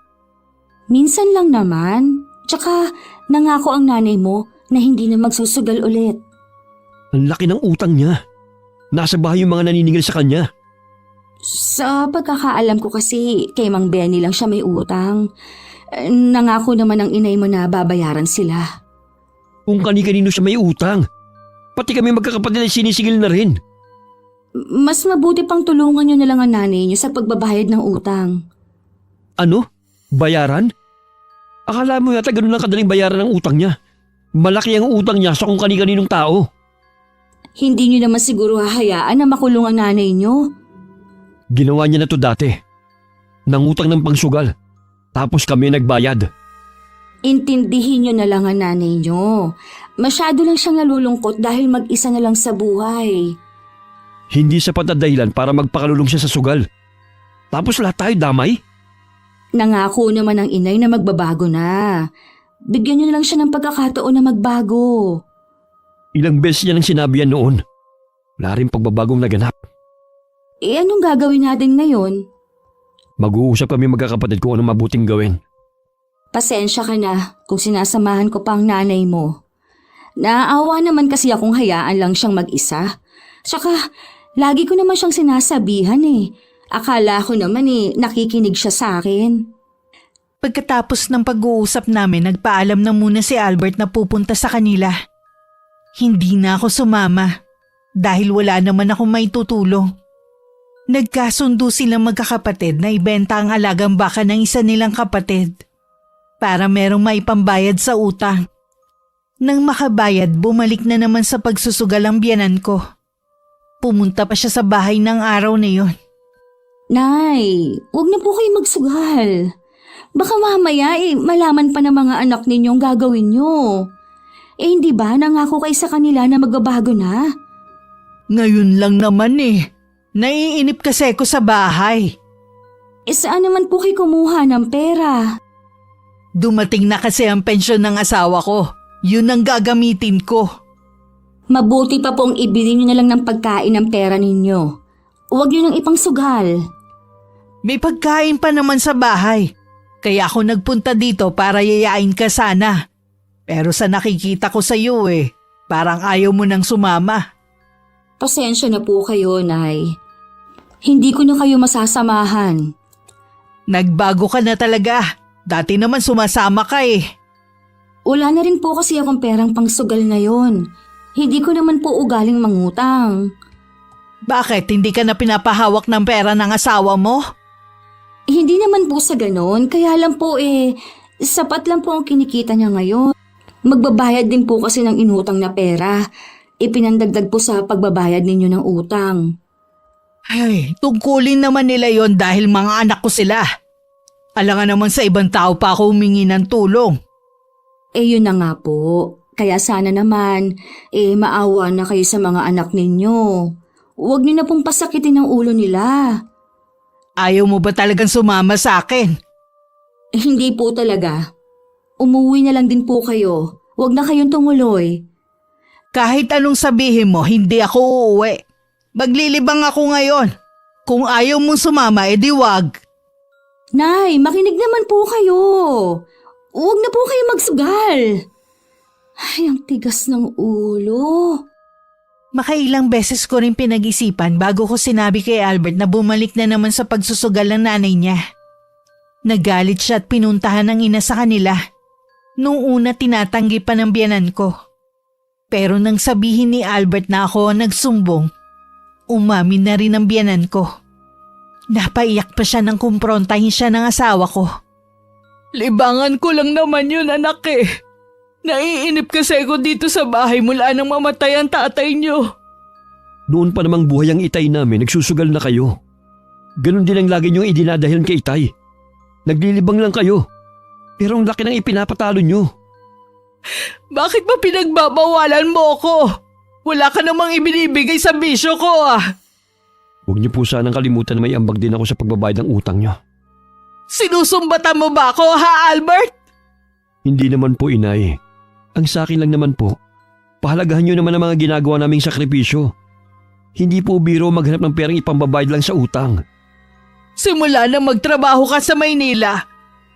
Speaker 1: Minsan lang naman. Tsaka nangako ang nanay mo na hindi na magsusugal ulit.
Speaker 2: Ang laki ng utang niya. Nasa bahay yung mga naniningil sa kanya.
Speaker 1: Sa pagkakaalam ko kasi kay Mang Benny lang siya may utang. Nangako naman ang inay mo na babayaran sila.
Speaker 2: Kung kani-kanino siya may utang. Pati kami magkakapatid ay sinisigil na rin.
Speaker 1: Mas mabuti pang tulungan niyo na lang ang nanay niyo sa pagbabayad ng utang.
Speaker 2: Ano? Bayaran? Akala mo yata ganun lang kadaling bayaran ng utang niya. Malaki ang utang niya sa kung kani-kaninong tao.
Speaker 1: Hindi niyo naman siguro hahayaan na makulong ang nanay niyo.
Speaker 2: Ginawa niya na to dati. Nangutang ng pangsugal. Tapos kami nagbayad.
Speaker 1: Intindihin niyo na lang ang nanay niyo. Masyado lang siyang nalulungkot dahil mag-isa na lang sa buhay.
Speaker 2: Hindi sapat na dahilan para magpakalulong siya sa sugal. Tapos lahat tayo damay?
Speaker 1: Nangako naman ang inay na magbabago na. Bigyan niyo na lang siya ng pagkakataon na magbago.
Speaker 2: Ilang beses niya nang sinabi yan noon. Wala rin pagbabagong naganap.
Speaker 1: Anong gagawin natin ngayon?
Speaker 2: Mag-uusap kami magkakapatid kung anong mabuting gawin.
Speaker 1: Pasensya ka na kung sinasamahan ko pa ang nanay mo. Naaawa naman kasi akong hayaan lang siyang mag-isa. Tsaka, lagi ko naman siyang sinasabihan eh. Akala ko naman nakikinig siya sa akin.
Speaker 3: Pagkatapos ng pag-uusap namin, nagpaalam na muna si Albert na pupunta sa kanila. Hindi na ako sumama dahil wala naman akong maitutulong. Nagkasundo silang magkakapatid na ibenta ang alagang baka ng isa nilang kapatid para merong maipambayad sa utang. Nang makabayad, bumalik na naman sa pagsusugal ang biyanan ko. Pumunta pa siya sa bahay ng araw na yon.
Speaker 1: Nay, huwag na po kayo magsugal. Baka mamaya malaman pa ng mga anak ninyong gagawin nyo. Hindi ba nangako kayo sa kanila na magbabago na?
Speaker 3: Ngayon lang naman Naiinip kasi ako sa bahay.
Speaker 1: Saan naman po kayo kumuha ng pera?
Speaker 3: Dumating na kasi ang pensyon ng asawa ko. Yun ang gagamitin ko.
Speaker 1: Mabuti pa pong ibili nyo na lang ng pagkain ng pera ninyo. Huwag niyo nang ipangsugal.
Speaker 3: May pagkain pa naman sa bahay. Kaya ako nagpunta dito para yayain ka sana. Pero sa nakikita ko sa iyo parang ayaw mo nang sumama.
Speaker 1: Pasensya na po kayo, Nay. Hindi ko na kayo masasamahan.
Speaker 3: Nagbago ka na talaga. Dati naman sumasama ka
Speaker 1: Wala na rin po kasi akong perang pangsugal ngayon. Hindi ko naman po ugaling mangutang.
Speaker 3: Bakit hindi ka na pinapahawak ng pera ng asawa mo?
Speaker 1: Hindi naman po sa ganon, kaya lang po sapat lang po ang kinikita niya ngayon. Magbabayad din po kasi ng inutang na pera. Ipinandagdag po sa pagbabayad ninyo ng utang.
Speaker 3: Ay, tungkulin naman nila yon dahil mga anak ko sila. Alangan naman sa ibang tao pa ako humingi ng tulong.
Speaker 1: Yun na nga po. Kaya sana naman, maawa na kayo sa mga anak ninyo. Huwag niyo na pong pasakitin ang ulo nila.
Speaker 3: Ayaw mo ba talagang sumama sa akin?
Speaker 1: Hindi po talaga. Umuwi na lang din po kayo. Huwag na kayong tumuloy.
Speaker 3: Kahit anong sabihin mo, hindi ako uuwi. Maglilibang ako ngayon. Kung ayaw mong sumama, edi wag.
Speaker 1: Nay, makinig naman po kayo. Huwag na po kayo magsugal. Ay, ang tigas ng ulo.
Speaker 3: Makailang beses ko rin pinag-isipan bago ko sinabi kay Albert na bumalik na naman sa pagsusugal ng nanay niya. Nagalit siya at pinuntahan ng ina sa kanila. Noong una tinatanggi pa ng biyanan ko. Pero nang sabihin ni Albert na ako ang nagsumbong, umamin na rin ang biyanan ko. Napaiyak pa siya nang kumprontahin siya ng asawa ko. Libangan ko lang naman yun, anak Naiinip kasi ako dito sa bahay mula nang mamatay ang tatay niyo.
Speaker 2: Noon pa namang buhay ang itay namin, nagsusugal na kayo. Ganon din ang lagi niyong idinadahilan kay itay. Naglilibang lang kayo. Pero ang laki ng ipinapatalo niyo.
Speaker 3: Bakit ba pinagbabawalan mo ako? Wala ka namang ibinibigay sa bisyo ko
Speaker 2: Huwag niyo po sanang kalimutan na may ambag din ako sa pagbabayad ng utang niyo.
Speaker 3: Sinusumbatan mo ba ako Albert?
Speaker 2: Hindi naman po, inay. Ang sa akin lang naman po, pahalagahan niyo naman ang mga ginagawa naming sakripisyo. Hindi po biro maghanap ng perang ipambabayad lang sa utang.
Speaker 3: Simula na magtrabaho ka sa Maynila,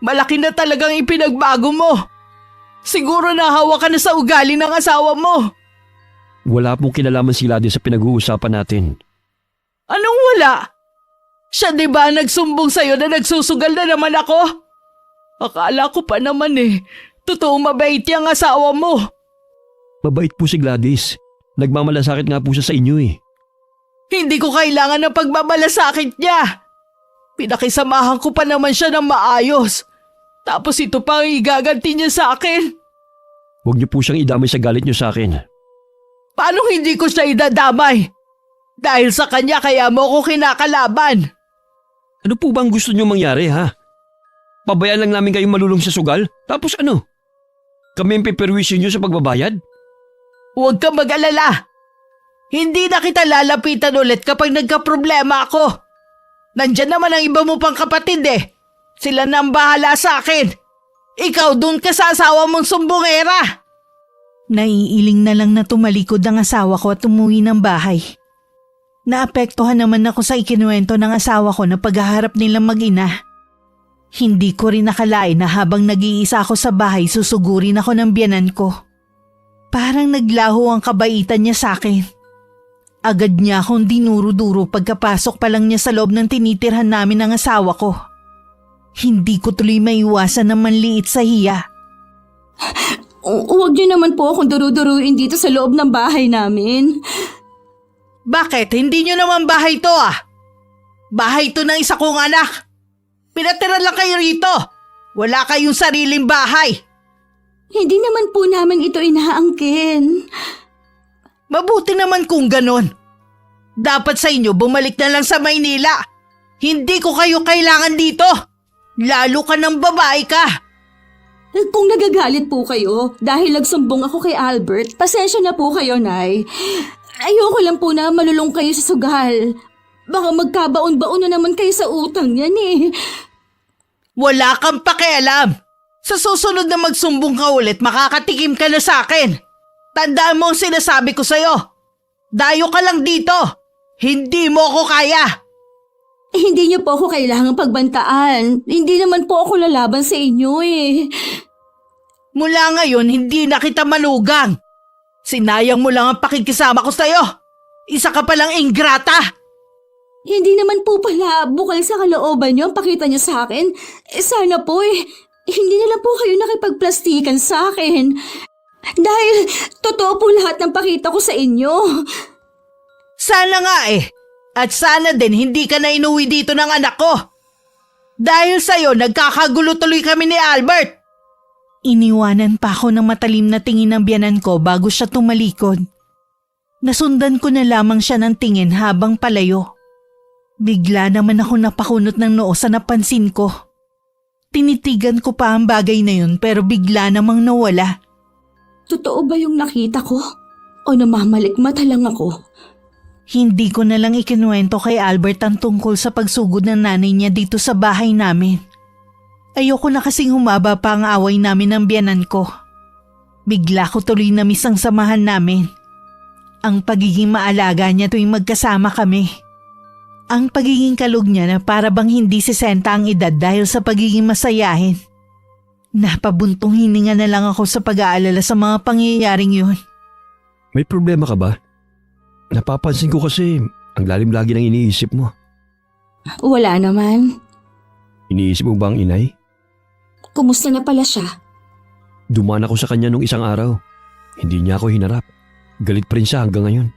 Speaker 3: malaki na talagang ipinagbago mo. Siguro nahawa ka na sa ugali ng asawa mo.
Speaker 2: Wala pong kinalaman sila din sa pinag-uusapan natin.
Speaker 3: Anong wala? Siya di ba nagsumbong sa'yo na nagsusugal na naman ako? Akala ko pa naman totoo mabait yung asawa mo.
Speaker 2: Mabait po si Gladys. Nagmamalasakit nga po siya sa inyo
Speaker 3: Hindi ko kailangan ng pagbabalasakit niya. Pinakisamahan ko pa naman siya ng maayos. Tapos ito pa ang igaganti niya sa akin.
Speaker 2: Huwag niyo po siyang idamay sa galit niyo sa akin.
Speaker 3: Paano hindi ko siya idadamay? Dahil sa kanya kaya mo ko kinakalaban.
Speaker 2: Ano po bang gusto niyo mangyari Pabayaan lang namin kayong malulong sa sugal? Tapos ano? Kami ang piperwisyo niyo sa pagbabayad?
Speaker 3: Huwag kang mag-alala. Hindi na kita lalapitan ulit kapag nagka-problema ako. Nandyan naman ang iba mo pang kapatid Sila na ang bahala sa akin. Ikaw dun ka sa asawa mong sumbongera. Naiiling na lang na tumalikod ang asawa ko at umuwi ng bahay. Naapektuhan naman ako sa ikinuwento ng asawa ko na paghaharap nilang mag-ina. Hindi ko rin nakalain na habang nag-iisa ako sa bahay susugurin ako ng biyanan ko. Parang naglaho ang kabaitan niya sa akin. Agad niya akong dinuro-duro pagkapasok pa lang niya sa loob ng tinitirhan namin ng asawa ko. Hindi ko tuloy maiwasan na manliit sa hiya.
Speaker 1: Huwag niyo naman po akong duru-duruin dito sa loob ng bahay namin.
Speaker 3: Bakit? Hindi niyo naman bahay to Bahay to ng isa kong anak. Pinatira lang kayo rito. Wala kayong sariling bahay.
Speaker 1: Hindi naman po namin ito inaangkin.
Speaker 3: Mabuti naman kung ganon. Dapat sa inyo bumalik na lang sa Maynila. Hindi ko kayo kailangan dito. Lalo ka ng babae ka.
Speaker 1: Kung nagagalit po kayo dahil nagsumbong ako kay Albert, pasensya na po kayo, Nay. Ayoko lang po na malulong kayo sa sugal. Baka magkabaon-baon na naman kayo sa utang yan
Speaker 3: Wala kang pakialam. Sa susunod na magsumbong ka ulit, makakatikim ka na sa akin. Tandaan mo ang sinasabi ko sa'yo. Dayo ka lang dito. Hindi mo ako kaya!
Speaker 1: Hindi niyo po ako kailangang pagbantaan. Hindi naman po ako lalaban sa inyo eh.
Speaker 3: Mula ngayon, hindi na kita malugang. Sinayang mo lang ang pakikisama ko sa'yo. Isa ka palang ingrata.
Speaker 1: Hindi naman po pala bukal sa kalooban niyo ang pakita niyo sa akin. Sana po hindi na lang po kayo nakipagplastikan sa akin. Dahil totoo po lahat ng pakita ko sa inyo.
Speaker 3: Sana nga eh. At sana din hindi ka na inuwi dito ng anak ko. Dahil sa'yo, nagkakagulo tuloy kami ni Albert. Iniwanan pa ako ng matalim na tingin ng biyanan ko bago siya tumalikod. Nasundan ko na lamang siya ng tingin habang palayo. Bigla naman ako napakunot ng noo sa napansin ko. Tinitigan ko pa ang bagay na yun pero bigla namang nawala.
Speaker 1: Totoo ba yung nakita ko? O namamalikmata lang ako?
Speaker 3: Hindi ko na lang ikinuwento kay Albert ang tungkol sa pagsugod ng nanay niya dito sa bahay namin. Ayoko na kasing humaba pa ang away namin ng biyanan ko. Bigla ko tuloy na miss ang samahan namin. Ang pagiging maalaga niya tuwing magkasama kami. Ang pagiging kalog niya na para bang hindi 60 ang edad dahil sa pagiging masayahin. Napabuntong hininga na lang ako sa pag-aalala sa mga pangyayaring yun.
Speaker 2: May problema ka ba? Napapansin ko kasi ang lalim lagi ng iniisip mo.
Speaker 1: Wala naman.
Speaker 2: Iniisip mo ba ang inay?
Speaker 1: Kumusta na pala siya?
Speaker 2: Dumaan ako sa kanya nung isang araw. Hindi niya ako hinarap. Galit pa rin siya hanggang ngayon.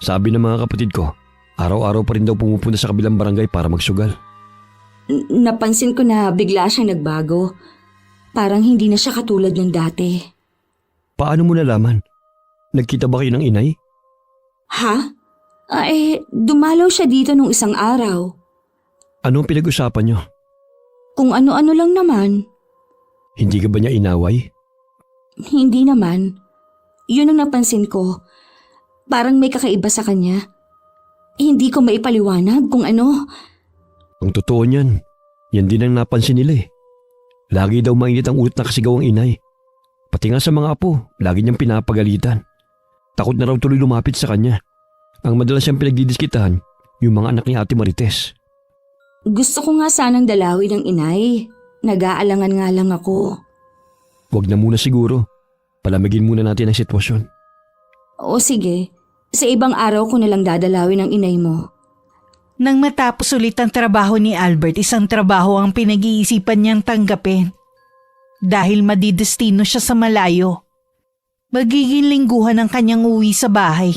Speaker 2: Sabi ng mga kapatid ko, araw-araw pa rin daw pumupunta sa kabilang barangay para magsugal.
Speaker 1: Napansin ko na bigla siyang nagbago. Parang hindi na siya katulad ng dati.
Speaker 2: Paano mo nalaman? Nagkita ba kayo ng inay?
Speaker 1: Ha? Dumalaw siya dito nung isang araw.
Speaker 2: Ano ang pinag-usapan niyo?
Speaker 1: Kung ano-ano lang naman.
Speaker 2: Hindi ka ba niya inaway?
Speaker 1: Hindi naman. Yun ang napansin ko. Parang may kakaiba sa kanya. Hindi ko maipaliwanag kung ano.
Speaker 2: Ang totoo niyan, yan din ang napansin nila eh. Lagi daw mainit ang ulit na kasigaw ang inay. Pati nga sa mga apo, lagi niyang pinapagalitan. Takot na raw tuloy lumapit sa kanya. Ang madalas siyang pinagdidiskitahan, yung mga anak ni Ate Marites.
Speaker 1: Gusto ko nga sanang dalawin ng inay. Nag-aalangan nga lang ako.
Speaker 2: Huwag na muna siguro. Palamigin muna natin ang sitwasyon.
Speaker 1: O sige, sa ibang araw ko nalang dadalawin ang inay mo.
Speaker 3: Nang matapos ulit ang trabaho ni Albert, isang trabaho ang pinag-iisipan niyang tanggapin. Dahil madidestino siya sa malayo. Magiging lingguhan ang kanyang uwi sa bahay.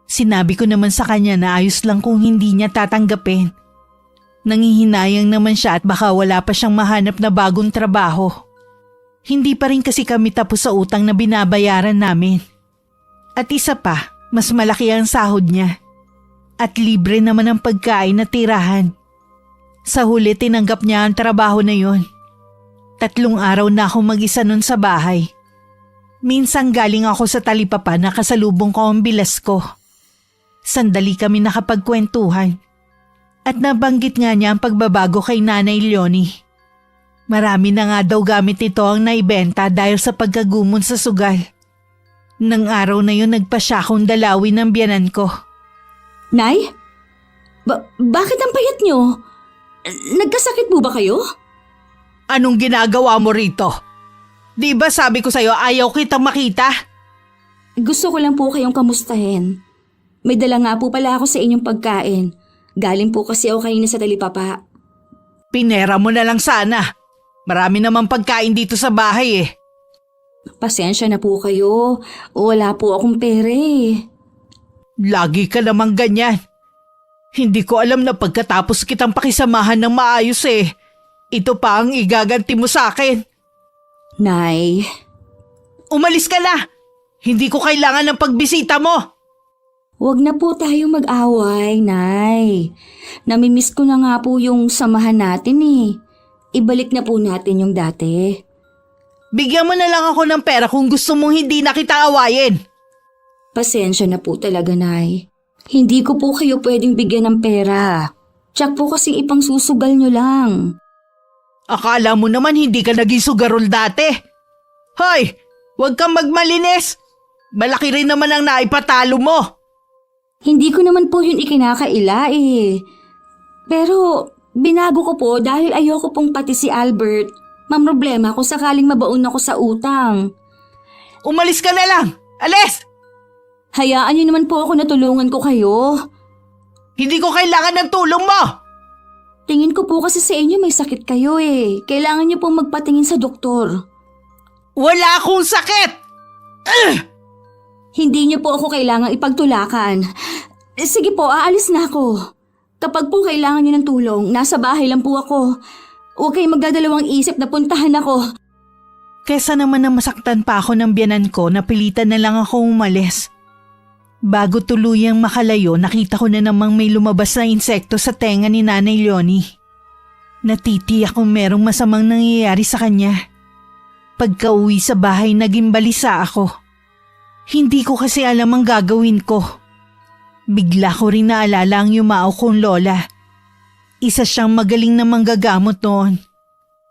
Speaker 3: Sinabi ko naman sa kanya na ayos lang kung hindi niya tatanggapin. Nangihinayang naman siya at baka wala pa siyang mahanap na bagong trabaho. Hindi pa rin kasi kami tapos sa utang na binabayaran namin. At isa pa, mas malaki ang sahod niya. At libre naman ang pagkain at tirahan. Sa huli tinanggap niya ang trabaho na yon. 3 araw na ako mag-isa nun sa bahay. Minsan galing ako sa talipapa na kasalubong ko ang bilas ko. Sandali kami nakapagkwentuhan. At nabanggit nga niya ang pagbabago kay Nanay Leonie. Marami na nga daw gamit ito ang naibenta dahil sa pagkagumon sa sugal. Nang araw na yun nagpa siya akong dalawin ng biyanan ko.
Speaker 1: Nay? Bakit ang payat niyo? Nagkasakit po ba kayo?
Speaker 3: Anong ginagawa mo rito? Di ba sabi ko sa'yo ayaw kitang makita?
Speaker 1: Gusto ko lang po kayong kamustahin. May dala nga po pala ako sa inyong pagkain. Galing po kasi ako kanina sa talipapa.
Speaker 3: Pinera mo na lang sana. Marami namang pagkain dito sa bahay eh.
Speaker 1: Pasensya na po kayo. Wala po akong pera eh.
Speaker 3: Lagi ka namang ganyan. Hindi ko alam na pagkatapos kitang pakisamahan ng maayos eh. Ito pa ang igaganti mo sa akin.
Speaker 1: Nay.
Speaker 3: Umalis ka na. Hindi ko kailangan ng pagbisita mo.
Speaker 1: Huwag na po tayong mag-away, Nay. Namimiss ko na nga po yung samahan natin eh. Ibalik na po natin yung dati.
Speaker 3: Bigyan mo na lang ako ng pera kung gusto mong hindi na kita awayin.
Speaker 1: Pasensya na po talaga, Nay. Hindi ko po kayo pwedeng bigyan ng pera. Tsak po kasing ipang susugal nyo lang.
Speaker 3: Akala mo naman hindi ka naging sugarol dati. Hoy, huwag kang magmalinis. Malaki rin naman ang naipatalo mo.
Speaker 1: Hindi ko naman po yun ikinakaila eh. Pero binago ko po dahil ayoko pong pati si Albert mamroblema kung sakaling mabaon ako sa utang.
Speaker 3: Umalis ka na lang! Alis!
Speaker 1: Hayaan niyo naman po ako na tulungan ko kayo.
Speaker 3: Hindi ko kailangan ng tulong mo!
Speaker 1: Tingin ko po kasi sa inyo may sakit kayo eh. Kailangan niyo pong magpatingin sa doktor.
Speaker 3: Wala akong sakit!
Speaker 1: Hindi niyo po ako kailangang ipagtulakan. Sige po, aalis na ako. Kapag po kailangan niyo ng tulong, nasa bahay lang po ako. Huwag kayong magdadalawang isip na puntahan ako.
Speaker 3: Kesa naman na masaktan pa ako ng biyanan ko, napilitan na lang ako umalis. Bago tuluyang makalayo, nakita ko na namang may lumabas na insekto sa tenga ni Nanay Leonie. Natitiyak kung merong masamang nangyayari sa kanya. Pagka-uwi sa bahay, naging balisa ako. Hindi ko kasi alam ang gagawin ko. Bigla ko rin naalala ang yumao kong lola. Isa siyang magaling na manggagamot noon.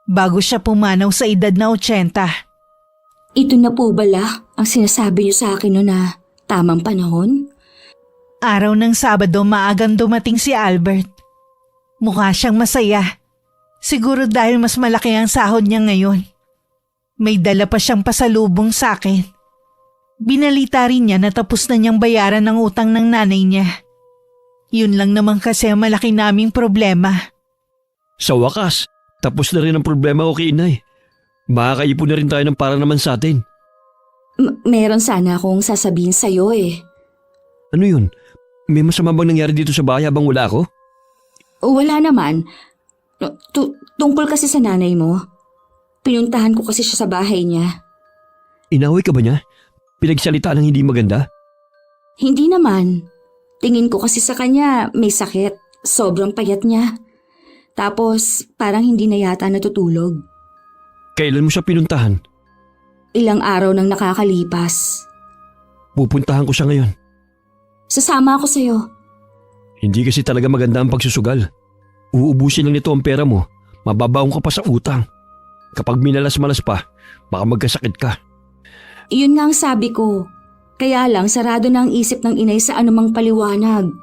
Speaker 3: Bago siya pumanaw sa edad na 80.
Speaker 1: Ito na po bala ang sinasabi niyo sa akin noon na tamang panahon?
Speaker 3: Araw ng Sabado, maagang dumating si Albert. Mukha siyang masaya. Siguro dahil mas malaki ang sahod niya ngayon. May dala pa siyang pasalubong sa akin. Binalita rin niya na tapos na niyang bayaran ng utang ng nanay niya. Yun lang naman kasi ang malaki naming problema.
Speaker 2: Sa wakas, tapos na rin ang problema ko kay inay. Makakaipon na rin tayo ng para naman sa atin.
Speaker 1: Meron sana akong sasabihin sa'yo eh.
Speaker 2: Ano yun? May masama bang nangyari dito sa bahay habang wala ako?
Speaker 1: Wala naman. Tungkol kasi sa nanay mo. Pinuntahan ko kasi siya sa bahay niya.
Speaker 2: Inaway ka ba niya? Pinagsalita ng hindi maganda?
Speaker 1: Hindi naman. Tingin ko kasi sa kanya may sakit. Sobrang payat niya. Tapos parang hindi na yata natutulog.
Speaker 2: Kailan mo siya pinuntahan?
Speaker 1: Ilang araw nang nakakalipas.
Speaker 2: Pupuntahan ko siya ngayon.
Speaker 1: Sasama ako sa'yo.
Speaker 2: Hindi kasi talaga maganda ang pagsusugal. Uubusin lang nito ang pera mo. Mababaong ka pa sa utang. Kapag minalas-malas pa, baka magkasakit ka.
Speaker 1: Iyon nga ang sabi ko. Kaya lang sarado na ang isip ng inay sa anumang paliwanag.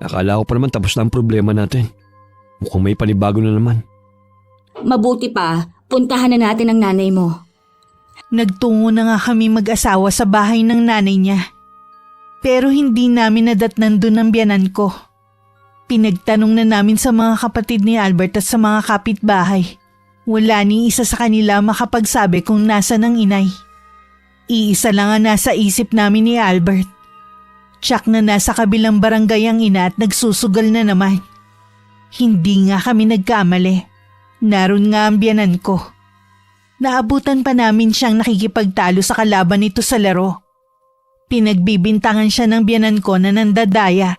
Speaker 2: Akala ko pa naman tapos na ang problema natin. Mukhang may panibago na naman.
Speaker 1: Mabuti pa, puntahan na natin ang nanay mo.
Speaker 3: Nagtungo na nga kami mag-asawa sa bahay ng nanay niya. Pero hindi namin nadatnan doon ang biyanan ko. Pinagtanong na namin sa mga kapatid ni Albert at sa mga kapitbahay. Wala ni isa sa kanila makapagsabi kung nasa ng inay. Iisa lang ang nasa isip namin ni Albert. Tsak na nasa kabilang barangay ang ina at nagsusugal na naman. Hindi nga kami nagkamali. Naroon nga ang biyanan ko. Naabutan pa namin siyang nakikipagtalo sa kalaban nito sa laro. Pinagbibintangan siya ng biyanan ko na nandadaya.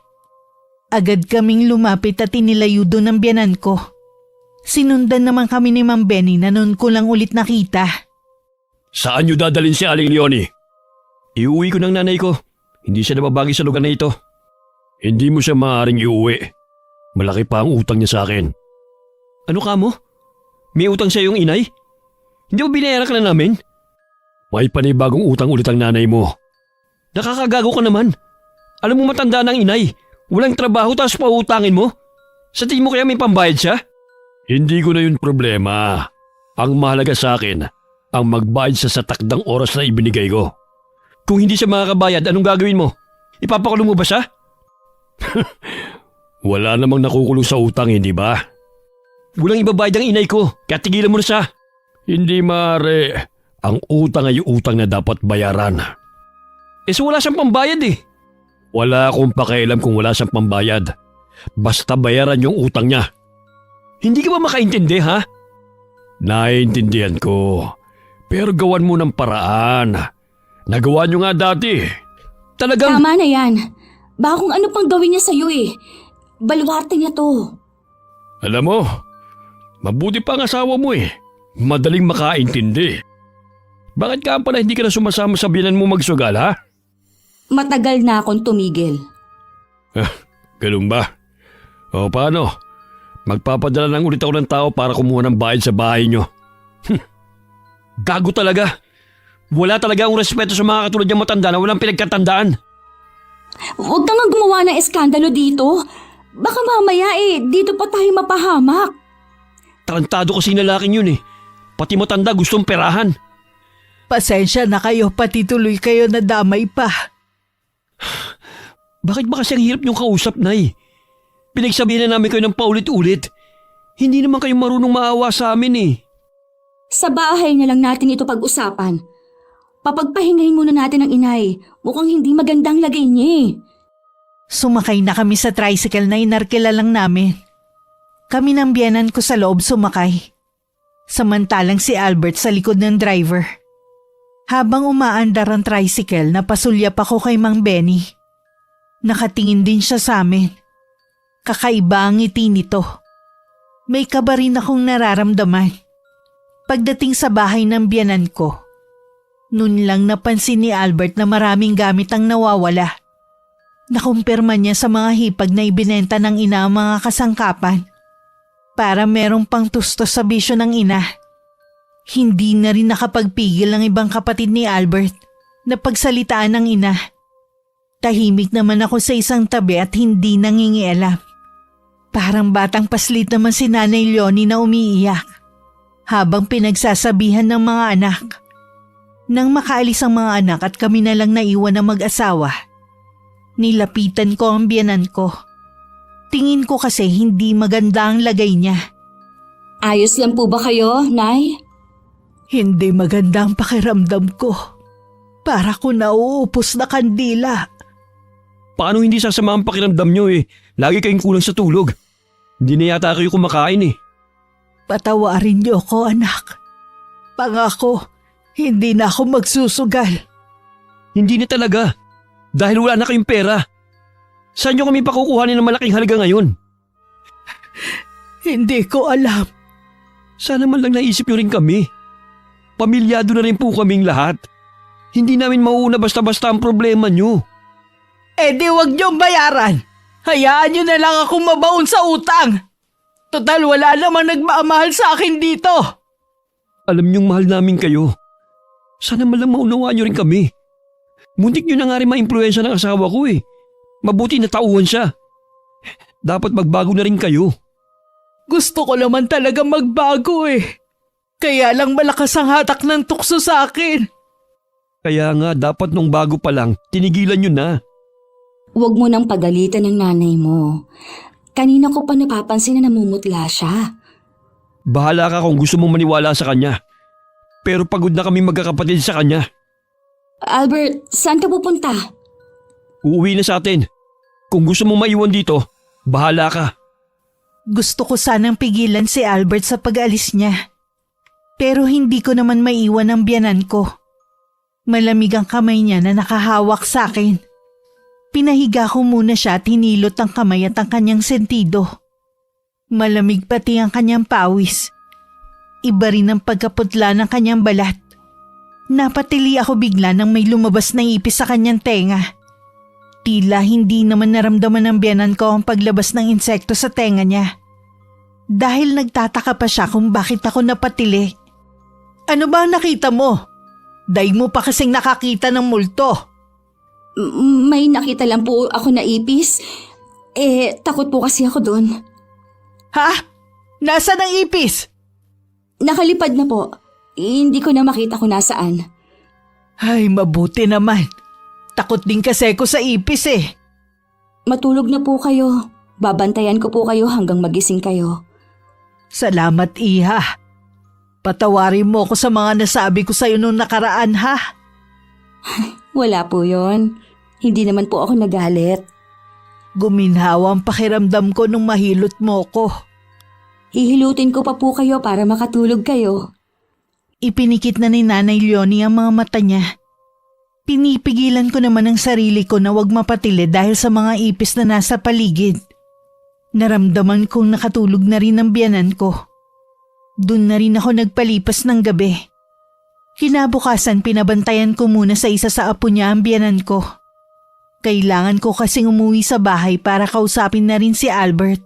Speaker 3: Agad kaming lumapit at inilayo doon ang biyanan ko. Sinundan naman kami ni Ma'am Benny na noon ko lang ulit nakita.
Speaker 2: Saan niyo dadalhin si Aling Leonie? Iuwi ko ng nanay ko. Hindi siya nababagi sa lugar na ito. Hindi mo siya maaaring iuwi. Malaki pa ang utang niya sa akin. Ano ka mo? May utang sa iyong inay? Hindi mo binayaran ka na namin? May panibagong utang ulit ang nanay mo. Nakakagago ka naman. Alam mo matanda ng inay. Walang trabaho tapos pautangin mo? Sa tingin mo kaya may pambayad siya? Hindi ko na yun problema. Ang mahalaga sa akin, ang magbayad siya sa takdang oras na ibinigay ko. Kung hindi siya makakabayad, anong gagawin mo? Ipapakulong mo ba siya? Wala namang nakukulong sa utang, hindi ba? Walang ibabayad ang inay ko, kaya tigilan mo na siya. Hindi maaari. Ang utang ay utang na dapat bayaran. So wala siyang pambayad eh. Wala akong pakialam kung wala siyang pambayad. Basta bayaran yung utang niya. Hindi ka ba makaintindi ha? Naiintindihan ko. Pero gawan mo ng paraan. Nagawa niyo nga dati. Talagang…
Speaker 1: Tama na yan. Baka kung ano pang gawin niya sa'yo eh. Baluarte niya to.
Speaker 2: Alam mo, mabuti pa ang asawa mo eh. Madaling makaintindi. Bakit ka pala hindi ka na sumasama sa biyanan mo magsugal ha?
Speaker 1: Matagal na akong tumigil.
Speaker 2: Ganun ba? O paano? Magpapadala lang ulit ako ng tao para kumuha ng bayad sa bahay nyo. Gago talaga. Wala talaga akong respeto sa mga katulad niyang matanda na walang pinagkatandaan.
Speaker 1: Huwag ka nga gumawa ng eskandalo dito. Baka mamaya dito pa tayo mapahamak.
Speaker 2: Tarantado kasi yung lalaking yun eh. Pati matanda gustong perahan.
Speaker 3: Pasensya na kayo, pati tuloy kayo na damay pa.
Speaker 2: Bakit ba kasi ang hirap niyong kausap, Nay? Pinagsabihan na namin kayo ng paulit-ulit. Hindi naman kayo marunong maawa sa amin eh.
Speaker 1: Sa bahay na lang natin ito pag-usapan. Papagpahingahin muna natin ang inay. Mukhang hindi magandang lagay niya eh.
Speaker 3: Sumakay na kami sa tricycle na inarkila lang namin. Kami ng biyenan ko sa loob sumakay. Samantalang si Albert sa likod ng driver. Habang umaandar ang tricycle, napasulyap ako kay Mang Benny. Nakatingin din siya sa amin. Kakaiba ang ngiti nito. May kaba rin akong nararamdaman. Pagdating sa bahay ng biyenan ko, noon lang napansin ni Albert na maraming gamit ang nawawala. Nakumpirma niya sa mga hipag na ibinenta ng ina ang mga kasangkapan. Para merong pang tustos sa bisyo ng ina. Hindi na rin nakapagpigil ng ibang kapatid ni Albert na pagsalitaan ng ina. Tahimik naman ako sa isang tabi at hindi nangingialam. Parang batang paslit naman si Nanay Leonie na umiiyak habang pinagsasabihan ng mga anak. Nang makaalis ang mga anak at kami na lang naiwan na mag-asawa, nilapitan ko ang biyenan ko. Tingin ko kasi hindi maganda ang lagay niya.
Speaker 1: Ayos lang po ba kayo, Nay?
Speaker 3: Hindi maganda ang pakiramdam ko. Para ko nauupos na kandila.
Speaker 2: Paano hindi sasama ang pakiramdam nyo eh? Lagi kayong kulang sa tulog. Hindi na yata kayo kumakain eh.
Speaker 3: Patawarin niyo ko, anak. Pangako, hindi na ako magsusugal.
Speaker 2: Hindi na talaga. Dahil wala na kayong pera. Saan nyo kami pakukuhanin ng malaking halaga ngayon?
Speaker 3: Hindi ko alam.
Speaker 2: Sana man lang naisip nyo rin kami. Pamilyado na rin po kaming lahat. Hindi namin mauuna basta-basta ang problema nyo.
Speaker 3: Eh di wag niyong bayaran. Hayaan niyo na lang akong mabaon sa utang. Total wala namang nagmamahal sa akin dito.
Speaker 2: Alam nyong mahal namin kayo. Sana man lang maunawaan nyo rin kami. Muntik nyo na nga rin ma-impluensya ng asawa ko eh. Mabuti na tauhan siya. Dapat magbago na rin kayo.
Speaker 3: Gusto ko naman talaga magbago eh. Kaya lang malakas ang hatak ng tukso sa akin.
Speaker 2: Kaya nga dapat nung bago pa lang, tinigilan nyo na.
Speaker 1: Huwag mo nang pagalitan ng nanay mo. Kanina ko pa napapansin na namumutla siya.
Speaker 2: Bahala ka kung gusto mong maniwala sa kanya. Pero pagod na kami magkakapatid sa kanya.
Speaker 1: Albert, saan ka pupunta?
Speaker 2: Uuwi na sa atin. Kung gusto mong maiwan dito, bahala ka.
Speaker 3: Gusto ko sanang pigilan si Albert sa pag-alis niya. Pero hindi ko naman maiwan ang biyanan ko. Malamig ang kamay niya na nakahawak sa akin. Pinahiga ko muna siya at hinilot ang kamay at ang kanyang sentido. Malamig pati ang kanyang pawis. Iba rin ang pagkaputla ng kanyang balat. Napatili ako bigla nang may lumabas na ipis sa kanyang tenga. Tila hindi naman naramdaman ng biyanan ko ang paglabas ng insekto sa tenga niya. Dahil nagtataka pa siya kung bakit ako napatili. Ano ba ang nakita mo? Daig mo pa kasing nakakita ng multo.
Speaker 1: May nakita lang po ako na ipis. Takot po kasi ako doon.
Speaker 3: Ha? Nasaan ang ipis?
Speaker 1: Nakalipad na po. Hindi ko na makita kung nasaan.
Speaker 3: Ay, mabuti naman. Takot din kasi ako sa ipis eh.
Speaker 1: Matulog na po kayo. Babantayan ko po kayo hanggang magising kayo.
Speaker 3: Salamat, Iha. Patawarin mo ako sa mga nasabi ko sa'yo nung nakaraan, ha?
Speaker 1: Wala po yon. Hindi naman po ako nagalit.
Speaker 3: Guminhawa ang pakiramdam ko nung mahilot mo ko.
Speaker 1: Hihilutin ko pa po kayo para makatulog kayo.
Speaker 3: Ipinikit na ni Nanay Leonie ang mga mata niya. Pinipigilan ko naman ang sarili ko na wag mapatili dahil sa mga ipis na nasa paligid. Naramdaman kong nakatulog na rin ang biyanan ko. Doon na rin ako nagpalipas ng gabi. Kinabukasan pinabantayan ko muna sa isa sa apo niya ang biyanan ko. Kailangan ko kasing umuwi sa bahay para kausapin na rin si Albert.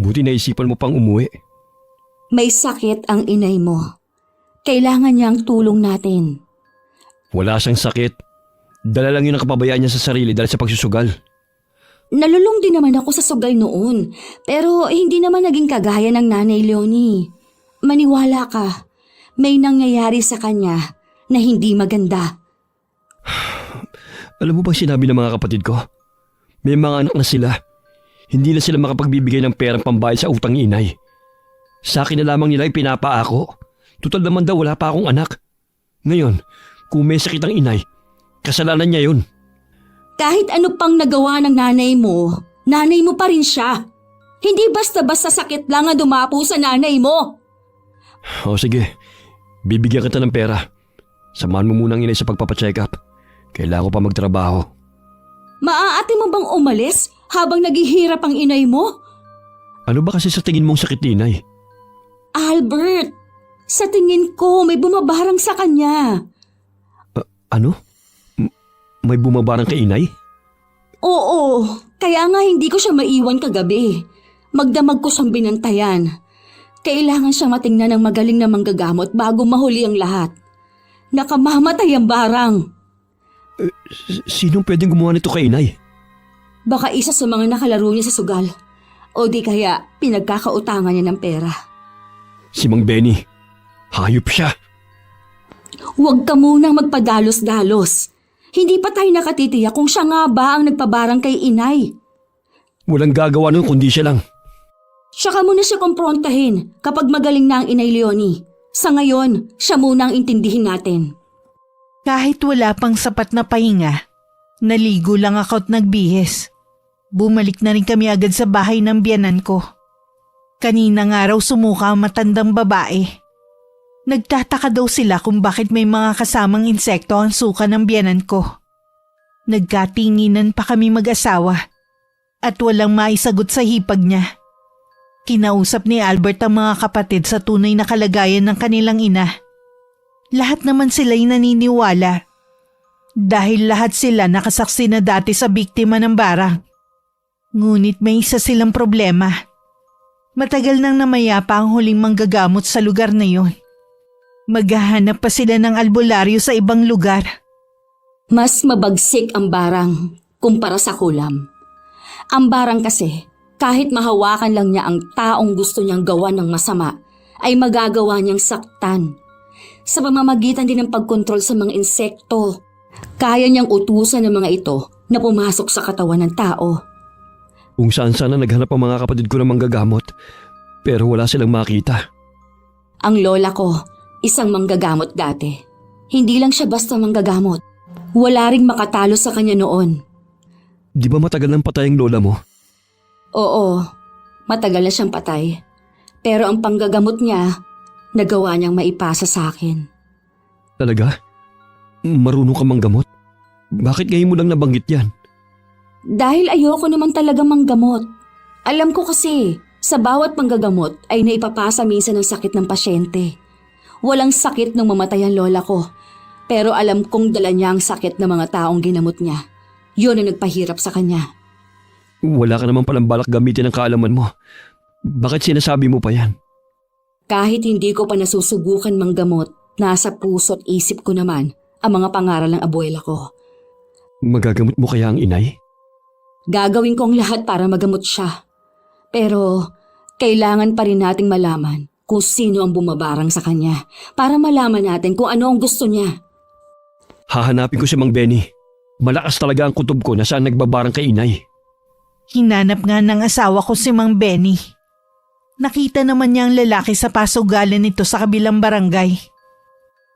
Speaker 2: Buti naisipan mo pang umuwi.
Speaker 1: May sakit ang inay mo. Kailangan niya ang tulong natin.
Speaker 2: Wala siyang sakit. Dala lang yun ang kapabayaan niya sa sarili dahil sa pagsusugal.
Speaker 1: Nalulung din naman ako sa sugal noon, pero hindi naman naging kagaya ng Nanay Leonie. Maniwala ka, may nangyayari sa kanya na hindi maganda.
Speaker 2: Alam mo bang sinabi ng mga kapatid ko? May mga anak na sila. Hindi na sila makapagbibigay ng perang pambayad sa utang ni inay. Sa akin na lamang nila ipinapaako. Tutal naman daw wala pa akong anak. Ngayon, kung may sakit ang inay, kasalanan niya yun.
Speaker 1: Kahit ano pang nagawa ng nanay mo pa rin siya. Hindi basta-basta sakit lang ang dumapo sa nanay mo.
Speaker 2: O sige, bibigyan kita ng pera. Samahan mo muna ang inay sa pagpapacheck up. Kailangan ko pa magtrabaho.
Speaker 1: Maaati mo bang umalis habang naghihirap ang inay mo?
Speaker 2: Ano ba kasi sa tingin mong sakit ni inay?
Speaker 1: Albert, sa tingin ko may bumabarang sa kanya.
Speaker 2: Ano? May bumabarang kay inay?
Speaker 1: Oo, kaya nga hindi ko siya maiwan kagabi. Magdamag ko siyang binantayan. Kailangan siyang matingnan ng magaling na manggagamot bago mahuli ang lahat. Nakamamatay ang barang.
Speaker 2: Sinong pwedeng gumawa nito kay inay?
Speaker 1: Baka isa sa mga nakalaro niya sa sugal. O di kaya pinagkakautangan niya ng pera.
Speaker 2: Si Mang Benny. Hayop siya.
Speaker 1: Huwag ka munang magpadalos-dalos. Hindi pa tayo nakatitiyak kung siya nga ba ang nagpabarang kay inay.
Speaker 2: Walang gagawa nun kundi siya lang.
Speaker 1: Siya ka muna siya kumprontahin kapag magaling na ang inay Leonie. Sa ngayon, siya muna ang intindihin natin.
Speaker 3: Kahit wala pang sapat na pahinga, naligo lang ako at nagbihis. Bumalik na rin kami agad sa bahay ng biyanan ko. Kanina nga raw sumuka ang matandang babae. Nagtataka daw sila kung bakit may mga kasamang insekto ang suka ng biyanan ko. Nagkatinginan pa kami mag-asawa at walang maisagot sa hipag niya. Kinausap ni Albert ang mga kapatid sa tunay na kalagayan ng kanilang ina. Lahat naman sila'y naniniwala dahil lahat sila nakasaksi na dati sa biktima ng barang. Ngunit may isa silang problema. Matagal nang namayapa ang huling manggagamot sa lugar na yon. Maghahanap pa sila ng albularyo sa ibang lugar.
Speaker 1: Mas mabagsik ang barang kumpara sa kulam. Ang barang kasi, kahit mahawakan lang niya ang taong gusto niyang gawa ng masama, ay magagawa niyang saktan. Sa pamamagitan din ng pagkontrol sa mga insekto, kaya niyang utusan ng mga ito na pumasok sa katawan ng tao.
Speaker 2: Kung saan sana naghanap ang mga kapatid ko ng manggagamot, pero wala silang makita.
Speaker 1: Ang lola ko, isang manggagamot dati. Hindi lang siya basta manggagamot. Wala ring makatalo sa kanya noon.
Speaker 2: Di ba matagal nang patay ang lola mo?
Speaker 1: Oo, matagal na siyang patay. Pero ang panggagamot niya, nagawa niyang maipasa sa akin.
Speaker 2: Talaga? Marunong ka manggamot? Bakit ngayon mo lang nabanggit yan?
Speaker 1: Dahil ayoko naman talaga manggamot. Alam ko kasi, sa bawat panggagamot ay naipapasa minsan ang sakit ng pasyente. Walang sakit nung mamatay ang lola ko. Pero alam kong dala niya ang sakit ng mga taong ginamot niya. Yun ang nagpahirap sa kanya.
Speaker 2: Wala ka naman palang balak gamitin ang kaalaman mo. Bakit sinasabi mo pa yan?
Speaker 1: Kahit hindi ko pa nasusubukan manggamot, nasa puso at isip ko naman ang mga pangaral ng abuela ko.
Speaker 2: Magagamot mo kaya ang inay?
Speaker 1: Gagawin ko ang lahat para magamot siya. Pero kailangan pa rin nating malaman kung sino ang bumabarang sa kanya para malaman natin kung ano ang gusto niya.
Speaker 2: Hahanapin ko si Mang Benny. Malakas talaga ang kutob ko na saan nagbabarang kay inay.
Speaker 3: Hinanap nga ng asawa ko si Mang Benny. Nakita naman niya ang lalaki sa pasugalan nito sa kabilang barangay.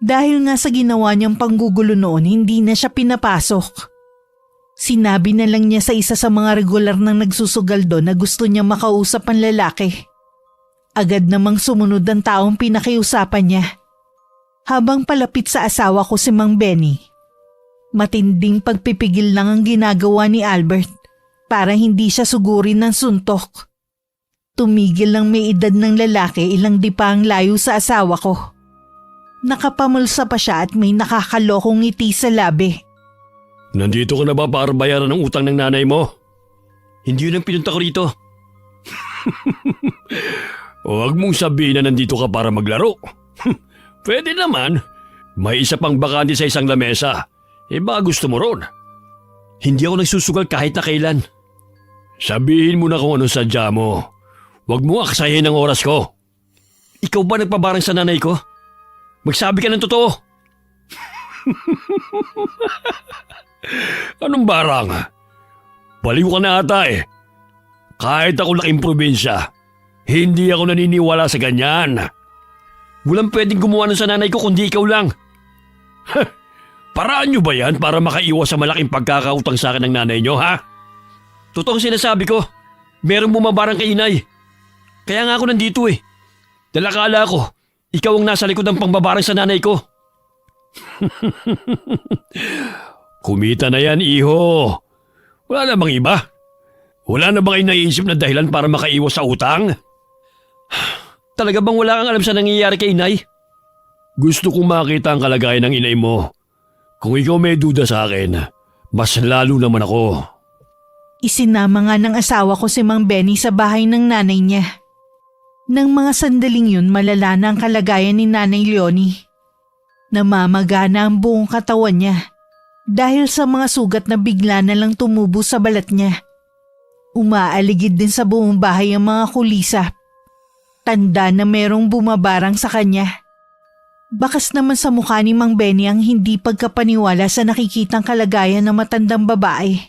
Speaker 3: Dahil nga sa ginawa niyang panggugulo noon, hindi na siya pinapasok. Sinabi na lang niya sa isa sa mga regular nang nagsusugal doon na gusto niya makausap ang lalaki. Agad namang sumunod ang taong pinakiusapan niya. Habang palapit sa asawa ko si Mang Benny, matinding pagpipigil lang ang ginagawa ni Albert para hindi siya sugurin ng suntok. Tumigil lang may edad ng lalaki ilang di pa ang layo sa asawa ko. Nakapamulsa pa siya at may nakakalokong ngiti sa labi.
Speaker 2: Nandito ka na ba para bayaran ng utang ng nanay mo? Hindi yun ang pinunta ko rito. Huwag mong sabihin na nandito ka para maglaro. Pwede naman. May isa pang bakante sa isang lamesa. Baka gusto mo ron. Hindi ako nagsusugal kahit na kailan. Sabihin mo na kung anong sadya mo. Huwag mo aksayin ang oras ko. Ikaw ba nagpabarang sa nanay ko? Magsabi ka ng totoo. Anong barang? Baliw ka na ata eh. Kahit ako laking probinsya, hindi ako naniniwala sa ganyan. Walang pwedeng gumawa nun sa nanay ko kundi ikaw lang. Paraan nyo ba yan para makaiwas sa malaking pagkakautang sa akin ng nanay nyo, ha? Totoong sinasabi ko, merong bumabarang kay inay. Kaya nga ako nandito eh. Dahil akala ko, ikaw ang nasa likod ng pangbabarang sa nanay ko. Kumita na yan, iho. Wala namang iba. Wala na ba kayo naiisip na dahilan para makaiwas sa utang? Talaga bang wala kang alam sa nangyayari kay inay? Gusto kong makita ang kalagayan ng inay mo. Kung ikaw may duda sa akin, mas lalo naman ako.
Speaker 3: Isinama nga ng asawa ko si Mang Benny sa bahay ng nanay niya. Nang mga sandaling yun, malala na ang kalagayan ni Nanay Leonie. Namamagana ang buong katawan niya dahil sa mga sugat na bigla na lang tumubo sa balat niya. Umaaligid din sa buong bahay ang mga kulisap. Tanda na merong bumabarang sa kanya. Bakas naman sa mukha ni Mang Benny ang hindi pagkapaniwala sa nakikitang kalagayan ng matandang babae.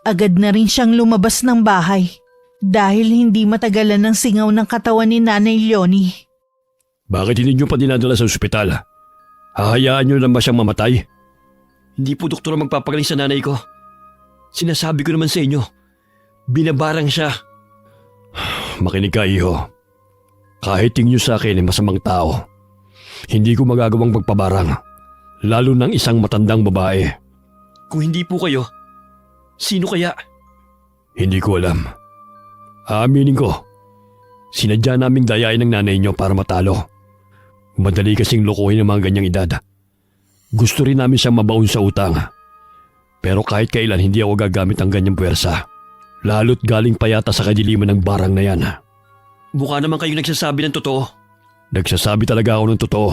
Speaker 3: Agad na rin siyang lumabas ng bahay dahil hindi matagalan ng singaw ng katawan ni Nanay Leonie.
Speaker 2: Bakit hindi nyo pa dinadala sa ospital? Hahayaan nyo lang ba siyang mamatay? Hindi po doktor ang magpapagaling sa nanay ko. Sinasabi ko naman sa inyo, binabarang siya. Makinig ka, iho. Kahit tingin nyo sa akin ay masamang tao, hindi ko magagawang magpabarang, lalo ng isang matandang babae. Kung hindi po kayo, sino kaya? Hindi ko alam. Aaminin ko, sinadya naming dayain ng nanay nyo para matalo. Madali kasing lokohin ng mga ganyang edad. Gusto rin namin siyang mabaon sa utang. Pero kahit kailan hindi ako gagamit ng ganyang puwersa. Lalo't galing pa yata sa kadiliman ng barang na yan. Mukha naman kayo nagsasabi ng totoo. Nagsasabi talaga ako ng totoo.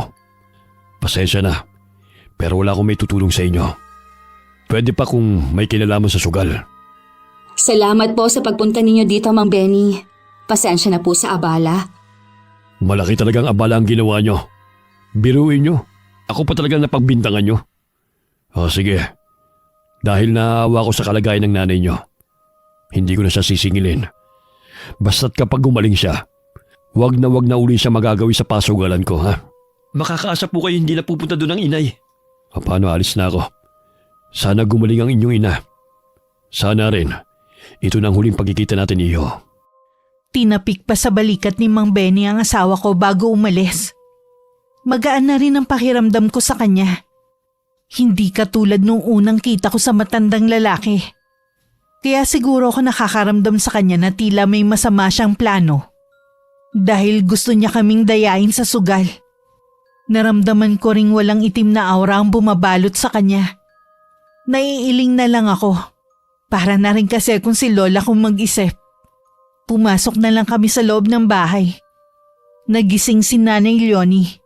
Speaker 2: Pasensya na, pero wala akong may tutulong sa inyo. Pwede pa kung may kinalaman sa sugal.
Speaker 1: Salamat po sa pagpunta ninyo dito, Mang Benny. Pasensya na po sa abala.
Speaker 2: Malaki talagang abala ang ginawa nyo. Biruin nyo. Ako pa talagang napagbintangan nyo. O sige, dahil naawa ko sa kalagayan ng nanay nyo, hindi ko na siya sisingilin. Basta't kapag gumaling siya, wag na uli siya magagawi sa pasugalan ko, ha? Makakaasa po kayo hindi na pupunta doon ang inay. Paano, alis na ako. Sana gumaling ang inyong ina. Sana rin, ito na ang huling pagkikita natin, iho.
Speaker 3: Tinapik pa sa balikat ni Mang Benny ang asawa ko bago umalis. Magaan na rin ang pakiramdam ko sa kanya. Hindi katulad nung unang kita ko sa matandang lalaki. Kaya siguro ako nakakaramdam sa kanya na tila may masama siyang plano. Dahil gusto niya kaming dayain sa sugal. Naramdaman ko ring walang itim na aura ang bumabalot sa kanya. Naiiling na lang ako. Para na rin kasi kung si Lola kung mag-isip. Pumasok na lang kami sa loob ng bahay. Nagising si Nanay Leonie.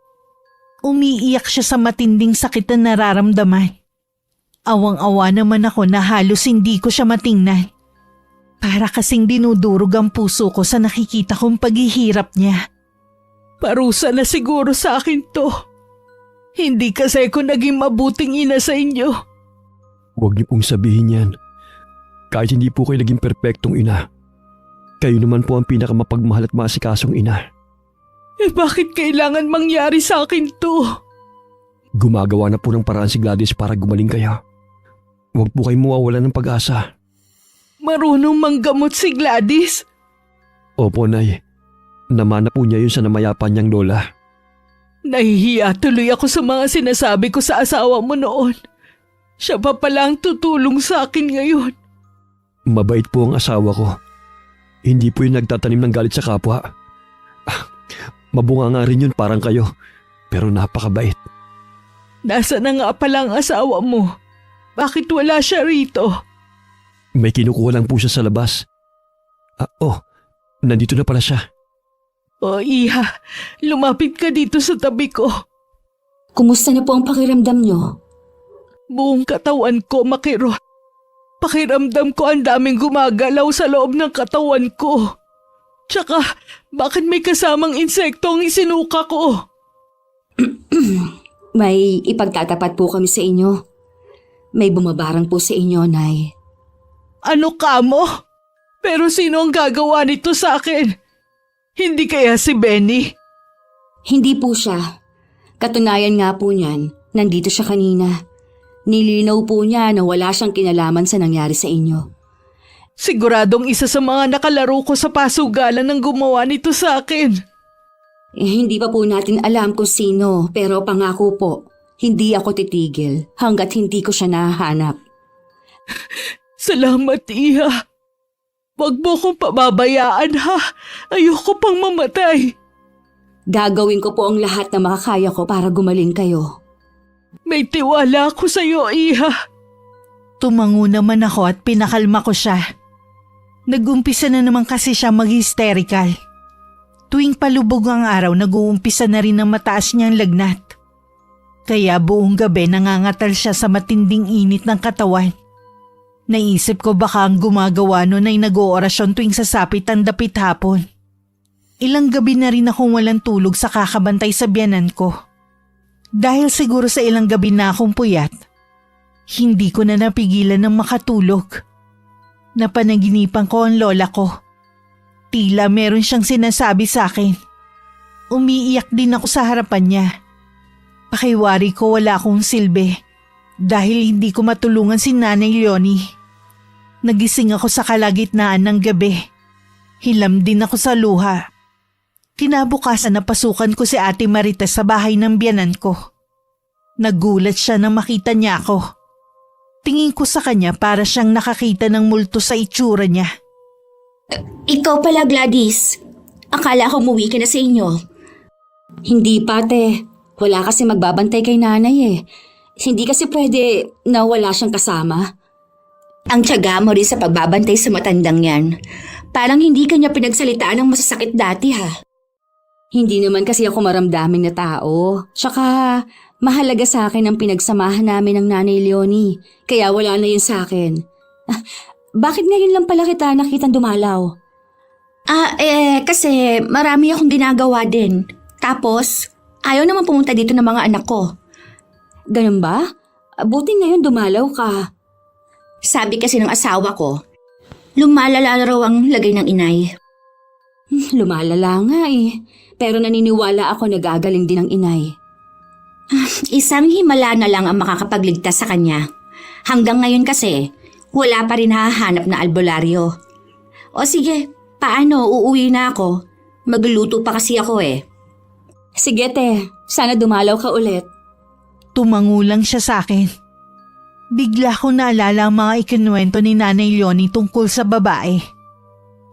Speaker 3: Umiiyak siya sa matinding sakit na nararamdaman. Awang-awa naman ako na halos hindi ko siya matingnan. Para kasing dinudurog ang puso ko sa nakikita kong paghihirap niya. Parusa na siguro sa akin to. Hindi kasi ako naging mabuting ina sa inyo.
Speaker 2: Huwag niyo pong sabihin yan. Kahit hindi po kayo naging perpektong ina, kayo naman po ang pinakamapagmahal at maasikasong ina.
Speaker 3: Bakit kailangan mangyari sa akin to?
Speaker 2: Gumagawa na po ng paraan si Gladys para gumaling kayo. Huwag po kayong mawawalan ng pag-asa.
Speaker 3: Marunong manggamot si Gladys?
Speaker 2: Opo, Nay. Namana po niya yun sa namayapan niyang lola.
Speaker 3: Nahihiya tuloy ako sa mga sinasabi ko sa asawa mo noon. Siya pa pala ang tutulong sa akin ngayon.
Speaker 2: Mabait po ang asawa ko. Hindi po yung nagtatanim ng galit sa kapwa. Mabunga nga rin yun parang kayo, pero napakabait.
Speaker 3: Nasa na nga pala ang asawa mo? Bakit wala siya rito?
Speaker 2: May kinukuha lang po siya sa labas. Nandito na pala siya.
Speaker 3: Iha, lumapit ka dito sa tabi ko.
Speaker 1: Kumusta na po ang pakiramdam nyo?
Speaker 3: Buong katawan ko makirot. Pakiramdam ko ang daming gumagalaw sa loob ng katawan ko. Tsaka, bakit may kasamang insekto ang isinuka ko?
Speaker 1: May ipagtatapat po kami sa inyo. May bumabarang po sa inyo, Nay.
Speaker 3: Ano ka mo? Pero sino ang gagawa nito sa akin? Hindi kaya si Benny?
Speaker 1: Hindi po siya. Katunayan nga po niyan, nandito siya kanina. Nilinaw po niya na wala siyang kinalaman sa nangyari sa inyo.
Speaker 3: Siguradong isa sa mga nakalaro ko sa pasugalan ang gumawa nito sa akin.
Speaker 1: Hindi pa po natin alam kung sino, pero pangako po, hindi ako titigil hanggat hindi ko siya nahahanap.
Speaker 3: Salamat, Iha. Huwag mo kong pababayaan, ha? Ayoko pang mamatay.
Speaker 1: Gagawin ko po ang lahat na makakaya ko para gumaling kayo.
Speaker 3: May tiwala ako sa iyo, Iha. Tumango naman ako at pinakalma ko siya. Nag-umpisa na naman kasi siya mag-hysterical. Tuwing palubog ang araw, nag-uumpisa na rin ang mataas niyang lagnat. Kaya buong gabi nangangatal siya sa matinding init ng katawan. Naisip ko baka ang gumagawa nun ay nag-oorasyon tuwing sasapit ang dapit hapon. Ilang gabi na rin akong walang tulog sa kakabantay sa biyanan ko. Dahil siguro sa ilang gabi na akong puyat, hindi ko na napigilan ng makatulog. Napanaginipan ko ang lola ko. Tila meron siyang sinasabi sa akin. Umiiyak din ako sa harapan niya. Pakiwari ko wala akong silbi dahil hindi ko matulungan si Nanay Leonie. Nagising ako sa kalagitnaan ng gabi. Hilam din ako sa luha. Kinabukasan napasukan ko si Ate Marites sa bahay ng biyanan ko. Nagulat siya nang makita niya ako. Tingin ko sa kanya para siyang nakakita ng multo sa itsura niya.
Speaker 1: Ikaw pala, Gladys. Akala ko umuwi ka na sa inyo. Hindi pa, te. Wala kasi magbabantay kay nanay eh. Hindi kasi pwede na wala siyang kasama. Ang tiyaga mo rin sa pagbabantay sa matandang yan. Parang hindi kanya pinagsalitaan ng masasakit dati ha. Hindi naman kasi ako maramdaming na tao. Tsaka mahalaga sa akin ang pinagsamahan namin ng Nanay Leonie. Kaya wala na yun sa akin. Bakit ngayon lang pala kita nakitang dumalaw? Kasi marami akong ginagawa din. Tapos, ayaw naman pumunta dito ng mga anak ko. Ganun ba? Buti ngayon dumalaw ka. Sabi kasi ng asawa ko, lumalala raw ang lagay ng inay. Lumalala nga eh. Pero naniniwala ako na gagaling din ang inay. Isang himala na lang ang makakapagligtas sa kanya. Hanggang ngayon kasi, wala pa rin hahanap na albularyo. O sige, paano? Uuwi na ako. Magluluto pa kasi ako eh. Sige te, sana dumalaw ka ulit.
Speaker 3: Tumango lang siya sa akin. Bigla ko naalala ang mga ikinuwento ni Nanay Leonie tungkol sa babae.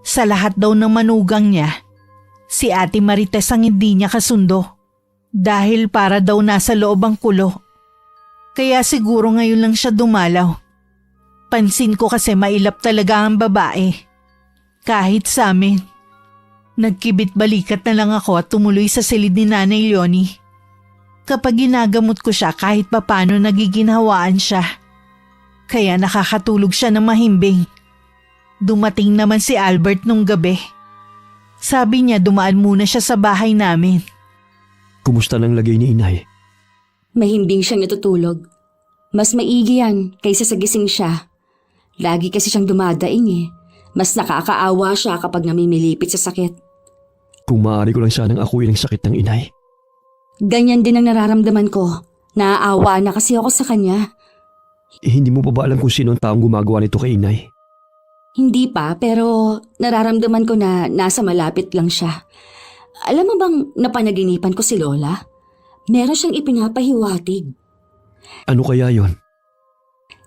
Speaker 3: Sa lahat daw ng manugang niya, si Ate Marites ang hindi niya kasundo. Dahil para daw nasa loob ang kulo. Kaya siguro ngayon lang siya dumalaw. Pansin ko kasi mailap talaga ang babae. Kahit sa amin. Nagkibit balikat na lang ako at tumuloy sa silid ni Nanay Leonie. Kapag ginagamot ko siya kahit papano nagiginhawaan siya. Kaya nakakatulog siya ng mahimbing. Dumating naman si Albert nung gabi. Sabi niya dumaan muna siya sa bahay namin.
Speaker 2: Kumusta nang lagay ni inay?
Speaker 1: Mahimbing siyang natutulog. Mas maigi yan kaysa sa gising siya. Lagi kasi siyang dumadaing eh. Mas nakakaawa siya kapag namimilipit sa sakit.
Speaker 2: Kung maaari ko lang sanang akuin ang sakit ng inay.
Speaker 1: Ganyan din ang nararamdaman ko. Naaawa na kasi ako sa kanya.
Speaker 2: Hindi mo pa ba alam kung sino ang taong gumagawa nito kay inay?
Speaker 1: Hindi pa, pero nararamdaman ko na nasa malapit lang siya. Alam mo bang napanaginipan ko si Lola? Meron siyang ipinapahiwatig.
Speaker 2: Ano kaya yon?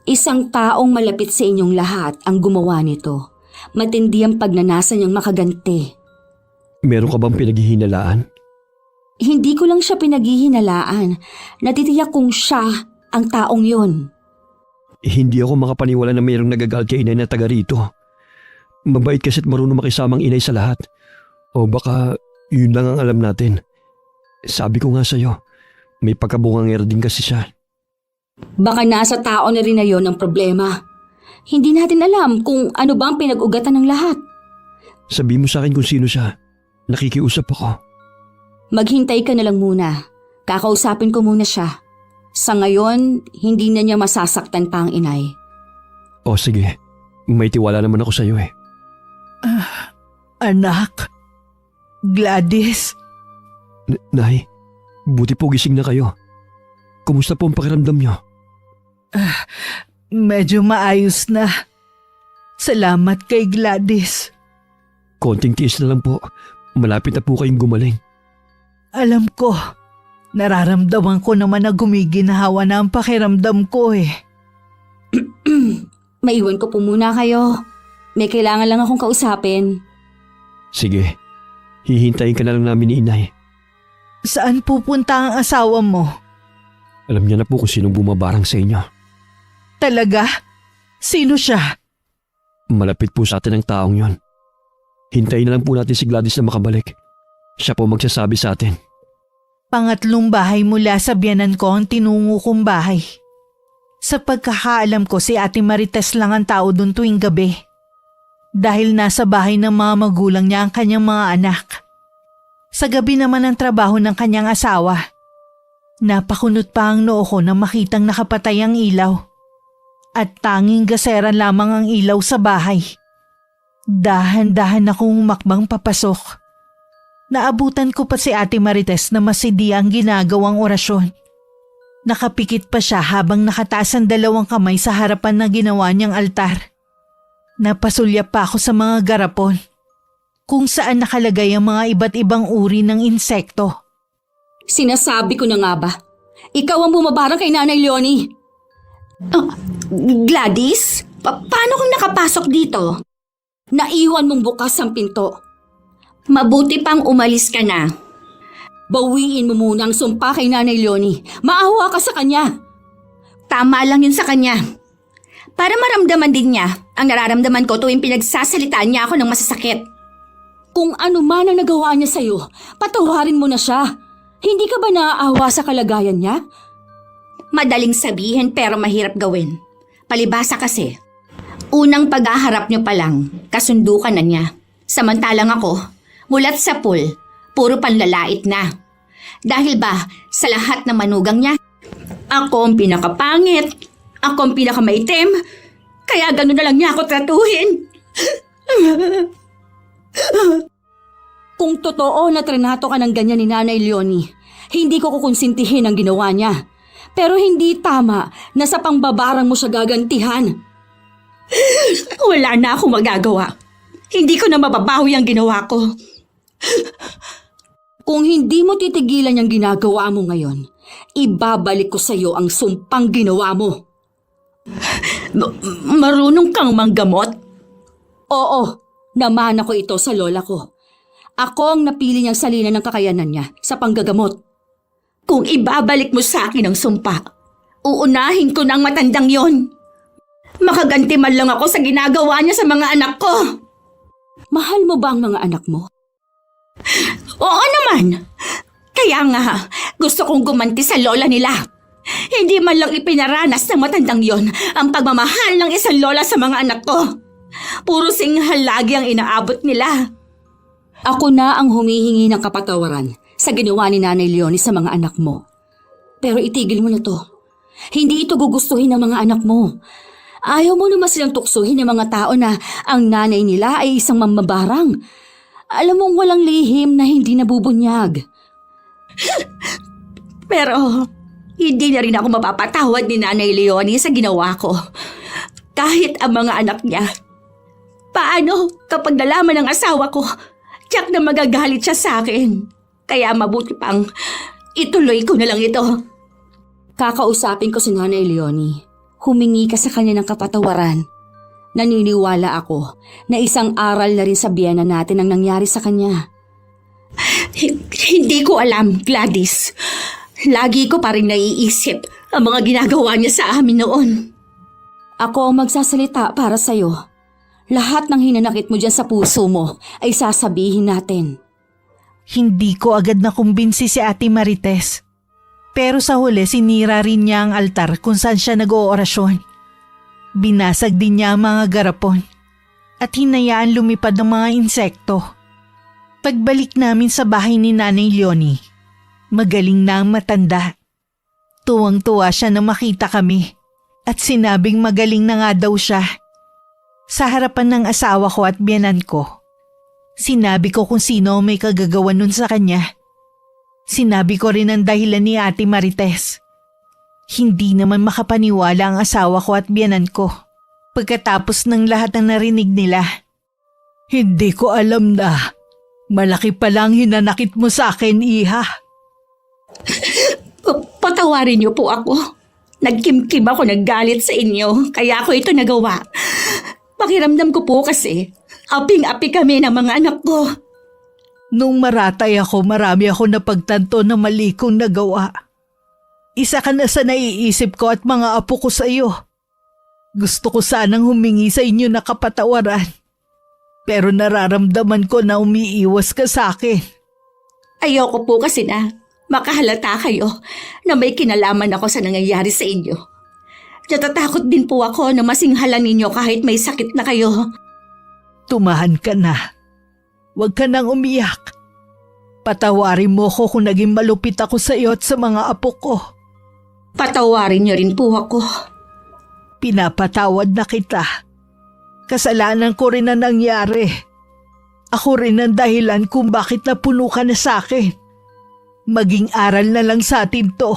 Speaker 1: Isang taong malapit sa inyong lahat ang gumawa nito. Matindi ang pagnanasa niyang makaganti.
Speaker 2: Meron ka bang pinaghihinalaan?
Speaker 1: Hindi ko lang siya pinaghihinalaan. Natitiyak kong siya ang taong yon.
Speaker 2: Hindi ako makapaniwala na mayroong nagagal kay inay na taga rito. Mabait kasi at marunong makisamang inay sa lahat. O baka yun lang ang alam natin. Sabi ko nga sa'yo, may pagkabungangero din kasi siya.
Speaker 1: Baka nasa tao na rin na yon ang problema. Hindi natin alam kung ano ba ang pinag-ugatan ng lahat.
Speaker 2: Sabi mo sa akin kung sino siya. Nakikiusap ako.
Speaker 1: Maghintay ka na lang muna. Kakausapin ko muna siya. Sa ngayon, hindi na niya masasaktan pa ang inay.
Speaker 2: O sige, may tiwala naman ako sa'yo eh.
Speaker 3: Anak, Gladys,
Speaker 2: Nay, buti po gising na kayo. Kumusta po ang pakiramdam niyo?
Speaker 3: medyo maayos na. Salamat kay Gladys.
Speaker 2: Konting tiis na lang po. Malapit na po kayong gumaling.
Speaker 3: Alam ko, nararamdaman ko naman na gumiginahawa na ang pakiramdam ko eh.
Speaker 1: Maiwan ko po muna kayo. May kailangan lang akong kausapin.
Speaker 2: Sige, hihintayin ka na lang namin ni inay.
Speaker 3: Saan pupunta ang asawa mo?
Speaker 2: Alam niya na po kung sinong bumabarang sa inyo.
Speaker 3: Talaga? Sino siya?
Speaker 2: Malapit po sa atin ang taong yon. Hintayin na lang po natin si Gladys na makabalik. Siya po magsasabi sa atin.
Speaker 3: Pangatlong bahay mula sa biyanan ko ang tinungo kong bahay. Sa pagkakaalam ko si Ate Marites lang ang tao doon tuwing gabi. Dahil nasa bahay ng mga magulang niya ang kanyang mga anak. Sa gabi naman ang trabaho ng kanyang asawa. Napakunot pa ang noo ko nang makitang nakapatay ang ilaw. At tanging gasera lamang ang ilaw sa bahay. Dahan-dahan akong humakbang papasok. Naabutan ko pa si Ate Marites na masidi ang ginagawang orasyon. Nakapikit pa siya habang nakataas ang dalawang kamay sa harapan na ginawa niyang altar. Napasulyap pa ako sa mga garapon, kung saan nakalagay ang mga iba't ibang uri ng insekto.
Speaker 1: Sinasabi ko na nga ba? Ikaw ang bumabarang kay Nanay Leonie. Gladys? Paano kung nakapasok dito? Naiwan mong bukas ang pinto. Mabuti pang umalis ka na. Bawiin mo muna ang sumpa kay Nanay Leonie. Maawa ka sa kanya. Tama lang yun sa kanya. Para maramdaman din niya ang nararamdaman ko tuwing pinagsasalitaan niya ako ng masasakit. Kung ano man ang nagawa niya sa'yo, patawarin mo na siya. Hindi ka ba naaawa sa kalagayan niya? Madaling sabihin pero mahirap gawin. Palibasa kasi. Unang paghaharap niyo pa lang, kasundukan na niya. Samantalang ako, mulat sa pool, puro panlalait na. Dahil ba, sa lahat ng manugang niya, ako ang pinakapangit, ako ang pinakamaitim, kaya gano'n na lang niya ako tratuhin. Kung totoo na trinato ka ng ganyan ni Nanay Leonie, hindi ko kukonsintihin ang ginawa niya. Pero hindi tama na sa pangbabarang mo siya gagantihan. Wala na akong magagawa. Hindi ko na mababawi ang ginawa ko. Kung hindi mo titigilan yung ginagawa mo ngayon, ibabalik ko sa iyo ang sumpang ginawa mo. Marunong kang manggamot? Oo, namana ko ito sa lola ko. Ako ang napili niyang salina ng kakayanan niya sa panggagamot. Kung ibabalik mo sa akin ang sumpa, uunahin ko ng matandang yon. Makaganti man lang ako sa ginagawa niya sa mga anak ko. Mahal mo ba ang mga anak mo? Oo naman. Kaya nga, gusto kong gumanti sa lola nila. Hindi man lang ipinaranas ng matandang yon ang pagmamahal ng isang lola sa mga anak ko. Puro singhal lagi ang inaabot nila. Ako na ang humihingi ng kapatawaran sa ginawa ni Nanay Leonie sa mga anak mo. Pero itigil mo na to. Hindi ito gugustuhin ng mga anak mo. Ayaw mo naman silang tuksuhin ng mga tao na ang nanay nila ay isang mamabarang. Alam mong walang lihim na hindi nabubunyag. Pero hindi na rin ako mapapatawad ni Nanay Leonie sa ginawa ko. Kahit ang mga anak niya. Paano kapag nalaman ng asawa ko, tiyak na magagalit siya sa akin. Kaya mabuti pang ituloy ko na lang ito. Kakausapin ko si Nanay Leonie. Humingi ka sa kanya ng kapatawaran. Naniniwala ako na isang aral na rin sa biyena natin ang nangyari sa kanya. Hindi ko alam, Gladys. Lagi ko pa rin naiisip ang mga ginagawa niya sa amin noon. Ako ang magsasalita para sa'yo. Lahat ng hinanakit mo dyan sa puso mo ay sasabihin natin.
Speaker 3: Hindi ko agad nakumbinsi si Ate Marites. Pero sa huli sinira rin niya ang altar kung saan siya nag-oorasyon. Binasag din niya ang mga garapon at hinayaan lumipad ng mga insekto. Pagbalik namin sa bahay ni Nanay Leonie, magaling na ang matanda. Tuwang-tuwa siya na makita kami at sinabing magaling na nga daw siya. Sa harapan ng asawa ko at biyanan ko, sinabi ko kung sino may kagagawan nun sa kanya. Sinabi ko rin ang dahilan ni Ate Marites. Hindi naman makapaniwala ang asawa ko at biyanan ko pagkatapos ng lahat ng narinig nila. Hindi ko alam na malaki palang hinanakit mo sa akin, Iha.
Speaker 1: Patawarin niyo po ako. Nagkimkim ako, naggalit sa inyo, kaya ako ito nagawa. Pakiramdam ko po kasi, aping-api kami ng mga anak ko.
Speaker 3: Nung maratay ako, marami ako napagtanto na mali kong nagawa. Isa ka na sa naiisip ko at mga apo ko sa iyo. Gusto ko sanang humingi sa inyo na kapatawaran. Pero nararamdaman ko na umiiwas ka sa akin.
Speaker 1: Ayoko po kasi na makahalata kayo na may kinalaman ako sa nangyayari sa inyo. Natatakot din po ako na masinghalan ninyo kahit may sakit na kayo.
Speaker 3: Tumahan ka na. Huwag ka nang umiyak. Patawarin mo ko kung naging malupit ako sa iyo at sa mga apo ko.
Speaker 1: Patawarin niyo rin po ako.
Speaker 3: Pinapatawad na kita. Kasalanan ko rin na nangyari. Ako rin ang dahilan kung bakit napuno ka na sa akin. Maging aral na lang sa atin to.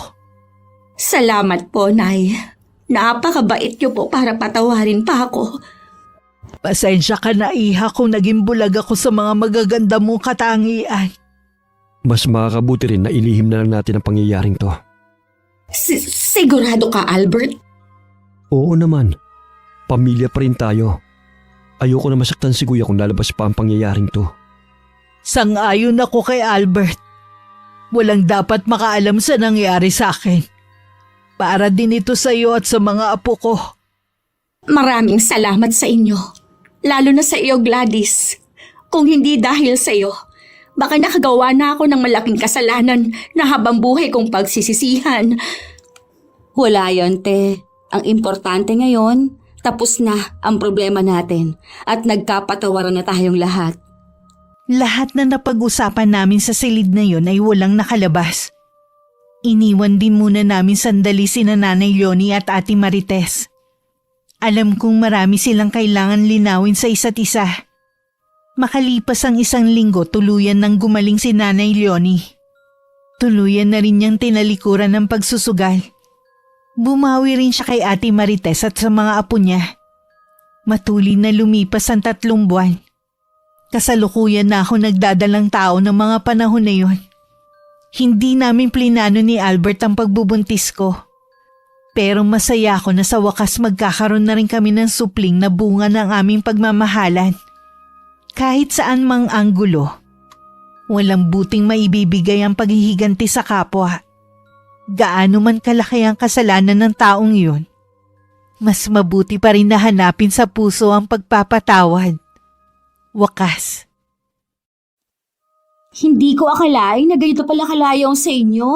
Speaker 1: Salamat po, Nay. Napakabait niyo po para patawarin pa ako.
Speaker 3: Pasensya ka na, Iha, kung naging bulag ako sa mga magaganda mong katangian.
Speaker 2: Mas makakabuti rin na ilihim na lang natin ang pangyayaring to.
Speaker 1: Sigurado ka, Albert?
Speaker 2: Oo naman. Pamilya pa rin tayo. Ayoko na masaktan si Kuya kung lalabas pa ang pangyayaring to.
Speaker 3: Sang-ayon ako kay Albert. Walang dapat makaalam sa nangyari sa akin. Para din ito sa iyo at sa mga apo ko.
Speaker 1: Maraming salamat sa inyo. Lalo na sa iyo, Gladys. Kung hindi dahil sa iyo, baka nakagawa na ako ng malaking kasalanan na habang buhay kong pagsisisihan. Wala yon, te. Ang importante ngayon, tapos na ang problema natin at nagkapatawaran na tayong lahat.
Speaker 3: Lahat na napag-usapan namin sa silid na yon ay walang nakalabas. Iniwan din muna namin sandali sina Nanay Leonie at Ate Marites. Alam kong marami silang kailangan linawin sa isa't isa. Makalipas ang 1 linggo, tuluyan nang gumaling si Nanay Leonie. Tuluyan na rin niyang tinalikuran ng pagsusugal. Bumawi rin siya kay Ate Marites at sa mga apo niya. Matuli na lumipas ang 3 buwan. Kasalukuyan na ako nagdadalang tao ng mga panahon na yon. Hindi namin plinano ni Albert ang pagbubuntis ko. Pero masaya ako na sa wakas magkakaroon na rin kami ng supling na bunga ng aming pagmamahalan. Kahit saan mang anggulo, walang buting maibibigay ang paghihiganti sa kapwa. Gaano man kalaki ang kasalanan ng taong yun, mas mabuti pa rin na hanapin sa puso ang pagpapatawad. Wakas.
Speaker 1: Hindi ko akalain na ganito pala kalayo sa inyo.